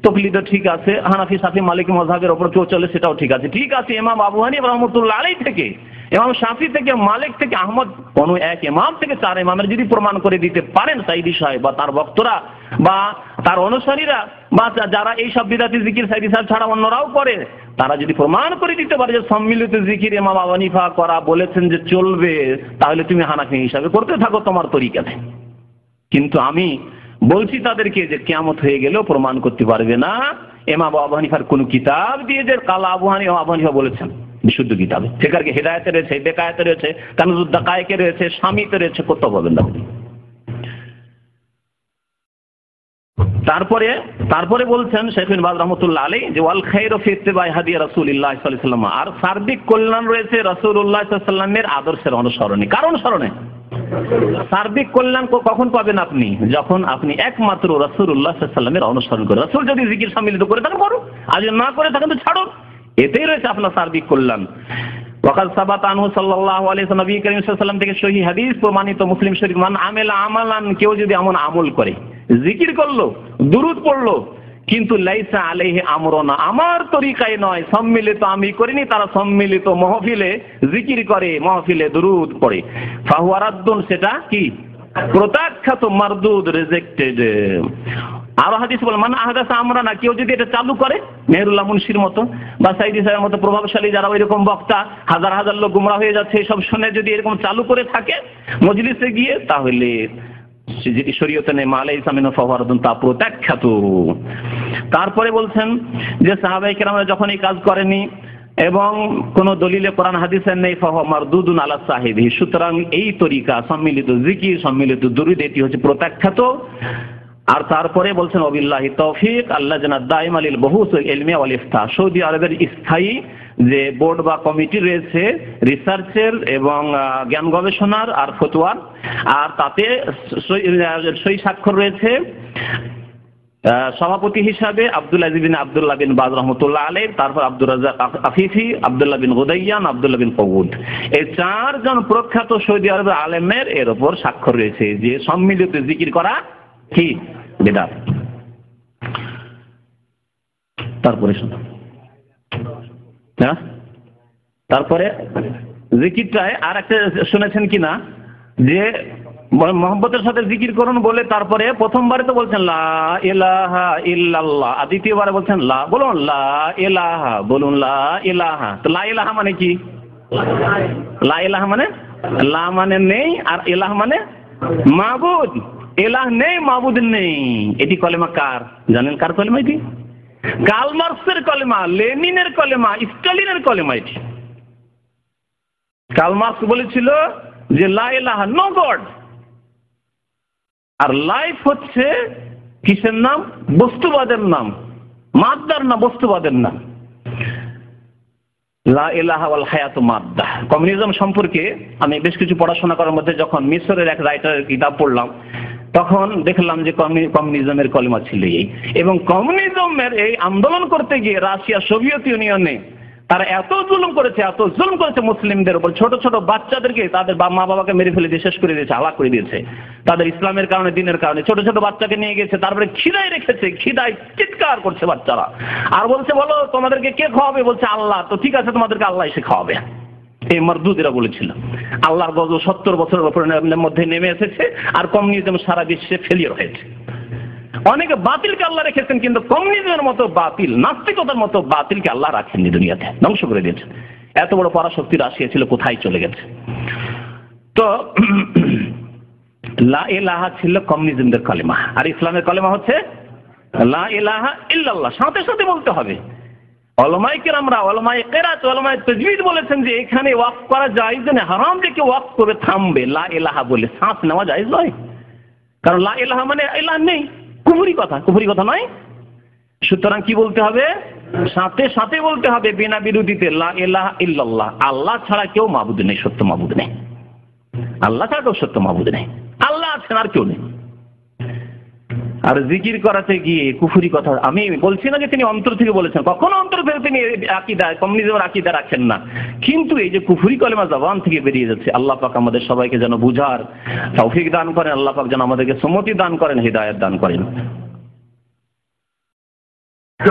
তকলিদ ঠিক আছে, হানাফি, শাফি, মালিকি মাযহাবের উপর কেউ চলে সেটাও ঠিক আছে। ঠিক আছে, ইমাম আবু হানিফা রাহমাতুল্লাহ আলাইহি থেকে, ইমাম শাফি থেকে, মালিক থেকে, আহমদ, কোন এক ইমাম থেকে চার ইমামের যদি প্রমাণ করে দিতে পারেন সাইদি সাহেব বা তার বক্তরা বা তার অনুসারীরা বা যারা এই সব বিদআতি জিকির সাইদি সাহেব ছাড়া অন্যরাও করে, তারা যদি প্রমাণ করে দিতে পারে যে সম্মিলিত জিকির ইমাম আবু হানিফা করা বলেছেন যে চলবে, তাহলে তুমি হানাফি হিসাবে করতে থাকো তোমার তরিকাতে। কিন্তু আমি বলছি তাদেরকে যে কিয়ামত হয়ে গেলেও প্রমাণ করতে পারবে না ইমাম আবু হানিফার কোন কিতাব দিয়ে যে কালা আবু হানিফা বলেছেন বিশুদ্ধ কিতাবে। ফিকারকে হিদায়াতে রয়েছে, বেকায়াতে রয়েছে, কানুজুদ দাকায়েকে রয়েছে, শামিতে রয়েছে, কোথাও পাবেন না। তারপরে বলছেন শেখ ইবনে বাজ রাহমাতুল্লাহ আলাইহি যে ওয়াল খায়রু ফি ইত্তিবাই হাদি রাসূলিল্লাহ সাল্লাল্লাহু আলাইহি ওয়াসাল্লাম, আর সার্বিক কল্যাণ রয়েছে রাসূলুল্লাহ সাল্লাল্লাহু আলাইহি ওয়াসাল্লামের আদর্শের অনুসরণে। কারণ স্মরণে সার্বিক কল্যাণ কখন পাবেন আপনি? যখন আপনি একমাত্র রাসূলুল্লাহ সাল্লাল্লাহু আলাইহি ওয়াসাল্লামের অনুসরণ করেন। রাসূল যদি জিকির সম্মিলিত করে থাকেন করুন, আর যদি না করে থাকেন তো ছাড়ুন, এতেই রয়েছে আপনার সার্বিক কল্যাণ। ওয়াকাদ সাবাত আনহু সাল্লাল্লাহু আলাইহি ওয়াসাল্লাম, নবী করিম সাল্লাল্লাহু আলাইহি ওয়াসাল্লাম থেকে সহিহ হাদিস প্রমাণিত, মুসলিম শরীফ, মান আমিলা আমালান, কেউ যদি এমন আমল করে, জিকির করলো, দুরূদ পড়লো, কিন্তু লাইসা আলাইহি আমরুনা, আমার তরিকায় নয়, সম্মিলিত আমি করিনি, তারা সম্মিলিত মাহফিলে জিকির করে, মাহফিলে দুরূদ পড়ে, ফাহুয়া রাদ্দুন, সেটা কি? প্রত্যাখ্যাত, মারদুদ, রিজেক্টেড। আরো হাদিস বলে মান আহদাসা আমরানা, কেউ যদি এটা চালু করে, মেহরুল্লাহ মুন্সির মতো বা সাইদি সাহেবের মতো প্রভাবশালী যারা ওইরকম বক্তা, হাজার হাজার লোক গুমরাহ হয়ে যাচ্ছে এসব শুনে, যদি এরকম চালু করে থাকে মজলিসে গিয়ে, তাহলে যেটি শরীয়তে নেই, মা লাইসা মিনহু ফাহুয়া রাদ্দুন, তা প্রত্যাখ্যাত। তারপরে বলছেন যে সাহাবায়ে কেরামরা যখন এই কাজ করেনি, এবং কোন দলিলে কোরআন হাদিসের নেই ফাহুয়া মারদুদুন আলা সাহিবিহি। সুতরাং এই তরিকা সম্মিলিত জিকির, সম্মিলিত দুরূদ এটি হচ্ছে প্রত্যাখ্যাত। আর তারপরে বলছেন ওয়াবিল্লাহি তৌফিক আল্লাহ জানা দাইমা লিল বুহুস ইলমিয়া ওয়াল ইফতা। সৌদি আরবের স্থায়ী যে বোর্ড বা কমিটি রয়েছে রিসার্চের এবং জ্ঞান গবেষণার আর ফতোয়ার, আর তাতে সই স্বাক্ষর রয়েছে সভাপতি হিসাবে আব্দুল আজিজ বিন আব্দুল্লাহ বিন বাজ রহমতুল্লাহ আলাইহি, তারপর আব্দুর রাজ্জাক আফিফি, আব্দুল্লাহ বিন গুদাইয়ান, আব্দুল্লাহ বিন কউদ। এই চারজন প্রখ্যাত সৌদি আরবের আলেমের এর উপর স্বাক্ষর রয়েছে যে সম্মিলিত জিকির করা কি বিদআত। তারপরে তারপরে জিকিরটায় আর একটা শুনেছেন কিনা যে মোহাম্মতের সাথে জিকির করুন বলে তারপরে প্রথমবারে তো বলছেন লা ইলাহা ইল্লাল্লাহ, আর দ্বিতীয়বারে বলছেন লা, বলুন লা ইলাহা, বলুন লা ইলাহা। তো লা ইলাহা মানে কি? লা ইলাহা মানে লা মানে নেই, আর ইলাহ মানে মাবুদ। ইলাহ নেই, মাবুদ নেই। এটি কলেমা কার জানেন? কার কলেমা এটি? কার্ল মার্কসের কলেমা, লেনিনের কলেমা, স্টালিনের কলেমা। এটি কার্ল মার্কস বলেছিল যে লা ইলাহা, নো গড। আর লাইফ হচ্ছে কিসের নাম? বস্তুবাদের নাম, মাদ্দার না, বস্তুবাদের নাম। লা ইলাহা ওয়াল হায়াতু মাদ্দা। কমিউনিজম সম্পর্কে আমি বেশ কিছু পড়াশোনা করার মধ্যে যখন মিশরের এক রাইটারের কিতাব পড়লাম তখন দেখলাম যে কমিউনিজমের কলেমা ছিল এই। এবং কমিউনিজমের এই আন্দোলন করতে গিয়ে রাশিয়া, সোভিয়েত ইউনিয়নে তারা এত জুলুম করেছে মুসলিমদের উপর। ছোট ছোট বাচ্চাদেরকে তাদের মা বাবাকে মেরে ফেলে দিয়ে শেষ করে দিয়েছে, হালাক করে দিয়েছে তাদের ইসলামের কারণে, দিনের কারণে। ছোট ছোট বাচ্চাকে নিয়ে গেছে, তারপরে খিদায় রেখেছে, খিদায় চিৎকার করছে বাচ্চারা। আর বলছে বলো তোমাদেরকে কে খাওয়াবে? বলছে আল্লাহ। তো ঠিক আছে, তোমাদেরকে আল্লাহ এসে খাওয়াবে। এই মারদুদেরা বলেছিল। আল্লাহর গজব 70 বছরের মধ্যে নেমে এসেছে, আর কমিউনিজম সারা বিশ্বে ফেলিয়ার হয়েছে। অনেকে বাতিলকে আল্লাহ রেখেছেন, কিন্তু কমিউনিজমের মতো বাতিল, নাস্তিকতার মতো বাতিলকে আল্লাহ রাখেননি, দুনিয়াতে ধ্বংস করে দিয়েছেন। এত বড় পরাশক্তি রাশিয়া ছিল, কোথায় চলে গেছে? তো লা ইলাহা ছিল কমিউনিজমদের কলেমা, আর ইসলামের কলেমা হচ্ছে লা ইলাহা ইল্লাল্লাহ। সাথে সাথে বলতে হবে। উলামায়ে কেরামরা, উলামায়ে কিরাত, উলামায়ে তাজওয়ীদ বলেছেন যে এখানে ওয়াকফ করা জায়েজ না, হারাম যে কেউ ওয়াকফ করে থামবে লা ইলাহা বলে শ্বাস নেওয়া জায়েজ নয়। কারণ লা ইলাহা মানে ইলাহ নেই, কুফরি কথা নয়। সুতরাং কি বলতে হবে? সাথে সাথে বলতে হবে, বিনা বিরোধিতে লা ইলাহা ইল্লাল্লাহ। আল্লাহ ছাড়া কেউ মাবুদ নেই, সত্য মাবুদ নেই। আল্লাহ ছাড়া কেউ সত্য মাবুদ নেই, আল্লাহ আছেন আর কেউ নেই। আর জিকির করাতে গিয়ে কুফরি কথা আমি বলছি না যে তিনি অন্তর থেকে বলেছেন, কখনো অন্তর থেকে তিনি আকীদা, কমিউনিজমের আকীদা রাখেন না। কিন্তু এই যে কুফরি কলেমা জবান থেকে বেরিয়ে যাচ্ছে, আল্লাহ পাক আমাদের সবাইকে যেন বুঝার তৌফিক দান করেন, আল্লাহ পাক যেন আমাদেরকে সম্মতি দান করেন, হিদায়াত দান করেন।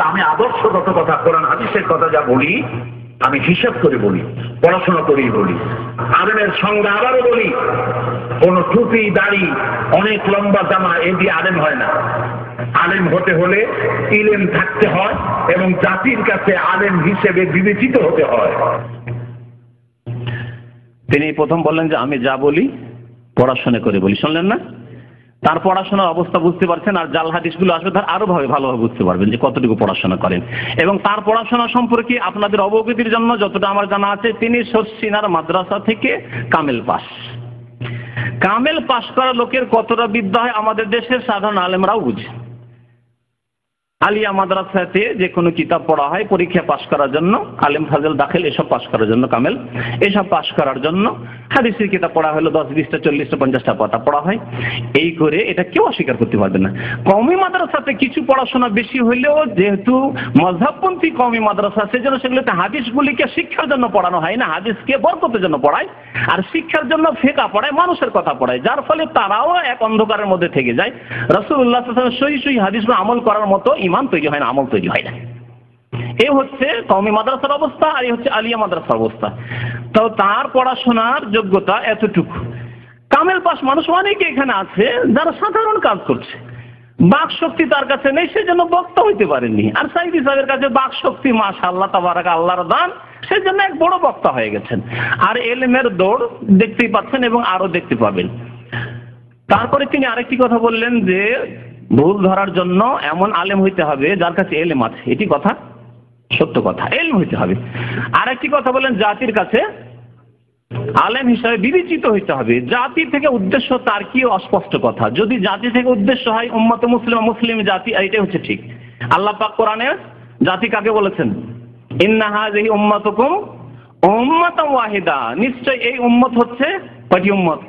আমি আদর্শগত কথা, কোরআন হাদিসের কথা যা বলি আমি হিসাব করে বলি, পড়াশোনা করেই বলি। আলেমের সঙ্গে আবারও বলি, কোন টুপি, দাড়ি, অনেক লম্বা জামা এ দিয়ে আলেম হয় না। আলেম হতে হলে ইলম থাকতে হয় এবং জাতির কাছে আলেম হিসেবে বিবেচিত হতে হয়।
তিনি প্রথম বললেন যে আমি যা বলি পড়াশোনা করে বলি, শুনলেন না? তার পড়াশোনার অবস্থা বুঝতে পারছেন, আর জাল হাদিসগুলো আসবে তার আরো ভালোভাবে বুঝতে পারবেন যে কতটুকু পড়াশোনা করেন। এবং তার পড়াশোনা সম্পর্কে আপনাদের অবগতির জন্য যতটা আমার জানা আছে, তিনি শর্ষিনার মাদ্রাসা থেকে কামেল পাস করা লোকের কতটা বিদ্যা হয় আমাদের দেশের সাধারণ আলেমরাও বুঝে। আলিয়া মাদ্রাসাতে যে কোনো কিতাব পড়া হয় পরীক্ষা পাশ করার জন্য, আলেম ফাজল দাখিল এসব পাশ করার জন্য, কামেল এসব পাশ করার জন্য হাদিসের কিতাব পড়া হলো 10, 20টা, 40টা, 50টা পাতা পড়া হয়। এই করে এটা কেউ অস্বীকার করতে পারবে না। কওমি মাদ্রাসাতে কিছু পড়াশোনা বেশি হইলেও যেহেতু মযহাবপন্থী কওমি মাদ্রাসা, সেজন্য সেগুলোতে হাদিসগুলিকে শিক্ষার জন্য পড়ানো হয় না, হাদিসকে বরকতের জন্য পড়ায়, আর শিক্ষার জন্য ফিকহ পড়ায়, মানুষের কথা পড়ায়, যার ফলে তারাও এক অন্ধকারের মধ্যে থেকে যায়। রাসূলুল্লাহ সাল্লাল্লাহু আলাইহি ওয়াসাল্লাম সহি হাদিসগুলো আমল করার মতো ঈমান তৈরি হয় না, আমল তৈরি হয় না। এই হচ্ছে কওমি মাদ্রাসার অবস্থা, আর এই হচ্ছে আলিয়া মাদ্রাসার অবস্থা। তো তার পড়াশোনার যোগ্যতা এতটুকু। কামেল পাস মানুষ অনেকে এখানে আছে যারা সাধারণ কাজ করছে, বাক শক্তি তার কাছে নেই, সেজন্য বক্তা হইতে পারেননি। আর সাইদি সাহেবের কাছে বাক শক্তি মাশাআল্লাহ তাবারাকা, আল্লাহর দান, সেজন্য এক বড় বক্তা হয়ে গেছেন। আর এলেমের দৌড় দেখতেই পাচ্ছেন এবং আরো দেখতে পাবেন। তারপরে তিনি আরেকটি কথা বললেন যে ভুল ধরার জন্য এমন আলেম হইতে হবে যার কাছে এলেম আছে। এটি কথা সত্য কথা, এলম হইতে হবে। আর একটি কথা বলেন, জাতির কাছে আলেম হিসাবে বিবেচিত হইতে হবে। জাতি থেকে উদ্দেশ্য তার কি অস্পষ্ট কথা। যদি জাতি থেকে উদ্দেশ্য হয় উম্মত মুসলিম, মুসলিম জাতি, এটাই হচ্ছে ঠিক। আল্লাহ পাক কোরআনে জাতি কাকে বলেছেন? ইন্না হাযিহি উম্মাতুকুম উম্মাতান ওয়াহিদা, নিশ্চয় এই উম্মত হচ্ছে কয়টি উম্মত?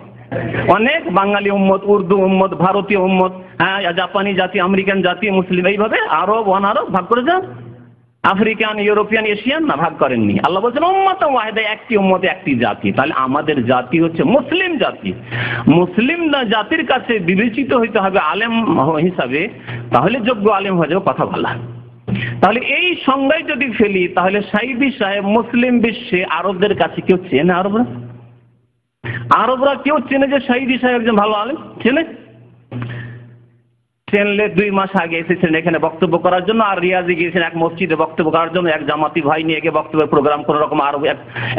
অনেক। বাঙালি উম্মত, উর্দু উম্মত, ভারতীয় উম্মত, হ্যাঁ, জাপানি জাতি, আমেরিকান জাতি, মুসলিম, এইভাবে আরব, অনারব ভাগ করে যান। আফ্রিকান, ইউরোপিয়ান, এশিয়ান না, ভাগ করেননি। আল্লাহ বলছেন উম্মাতান ওয়াহিদা, একটি উম্মতে একটি জাতি। তাহলে আমাদের জাতি হচ্ছে মুসলিম জাতি। মুসলিম জাতির কাছে বিবেচিত হইতে হবে আলেম হিসাবে, তাহলে যোগ্য আলেম হয়ে যাবে, কথা বলা। তাহলে এই সংজ্ঞায় যদি ফেলি, তাহলে সাইদি সাহেব মুসলিম বিশ্বে আরবদের কাছে কেউ চেনে? আরবরা কেউ চেনে যে সাইদি সাহেব একজন ভালো আলেম? চেনে? চেনলে 2 মাস আগে এসেছেন এখানে বক্তব্য করার জন্য, আর রিয়াজে গিয়েছেন এক মসজিদে বক্তব্য করার জন্য। এক জামাতি ভাই নিয়ে গিয়ে বক্তব্যের প্রোগ্রাম কোন রকম আরব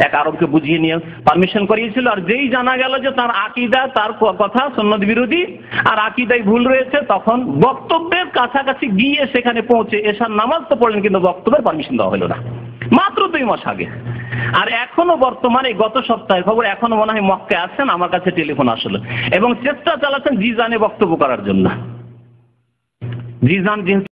এক আরবকে বুঝিয়ে নিয়ে পারমিশন করিয়েছিল। আর যেই জানা গেল যে তার আকীদা, তার কথা সুন্নাত বিরোধী আর আকীদায় ভুল রয়েছে, তখন বক্তব্যের কাছাকাছি গিয়ে সেখানে পৌঁছে এশার নামাজ তো পড়লেন, কিন্তু বক্তব্যের পারমিশন দেওয়া হলো না, মাত্র 2 মাস আগে। আর এখনো বর্তমানে গত সপ্তাহে খবর, এখনো মনে হয় মক্কায় আছেন, আমার কাছে টেলিফোন আসলো, এবং চেষ্টা চালাচ্ছেন জিজানে বক্তব্য করার জন্য। জিজান যেহেতু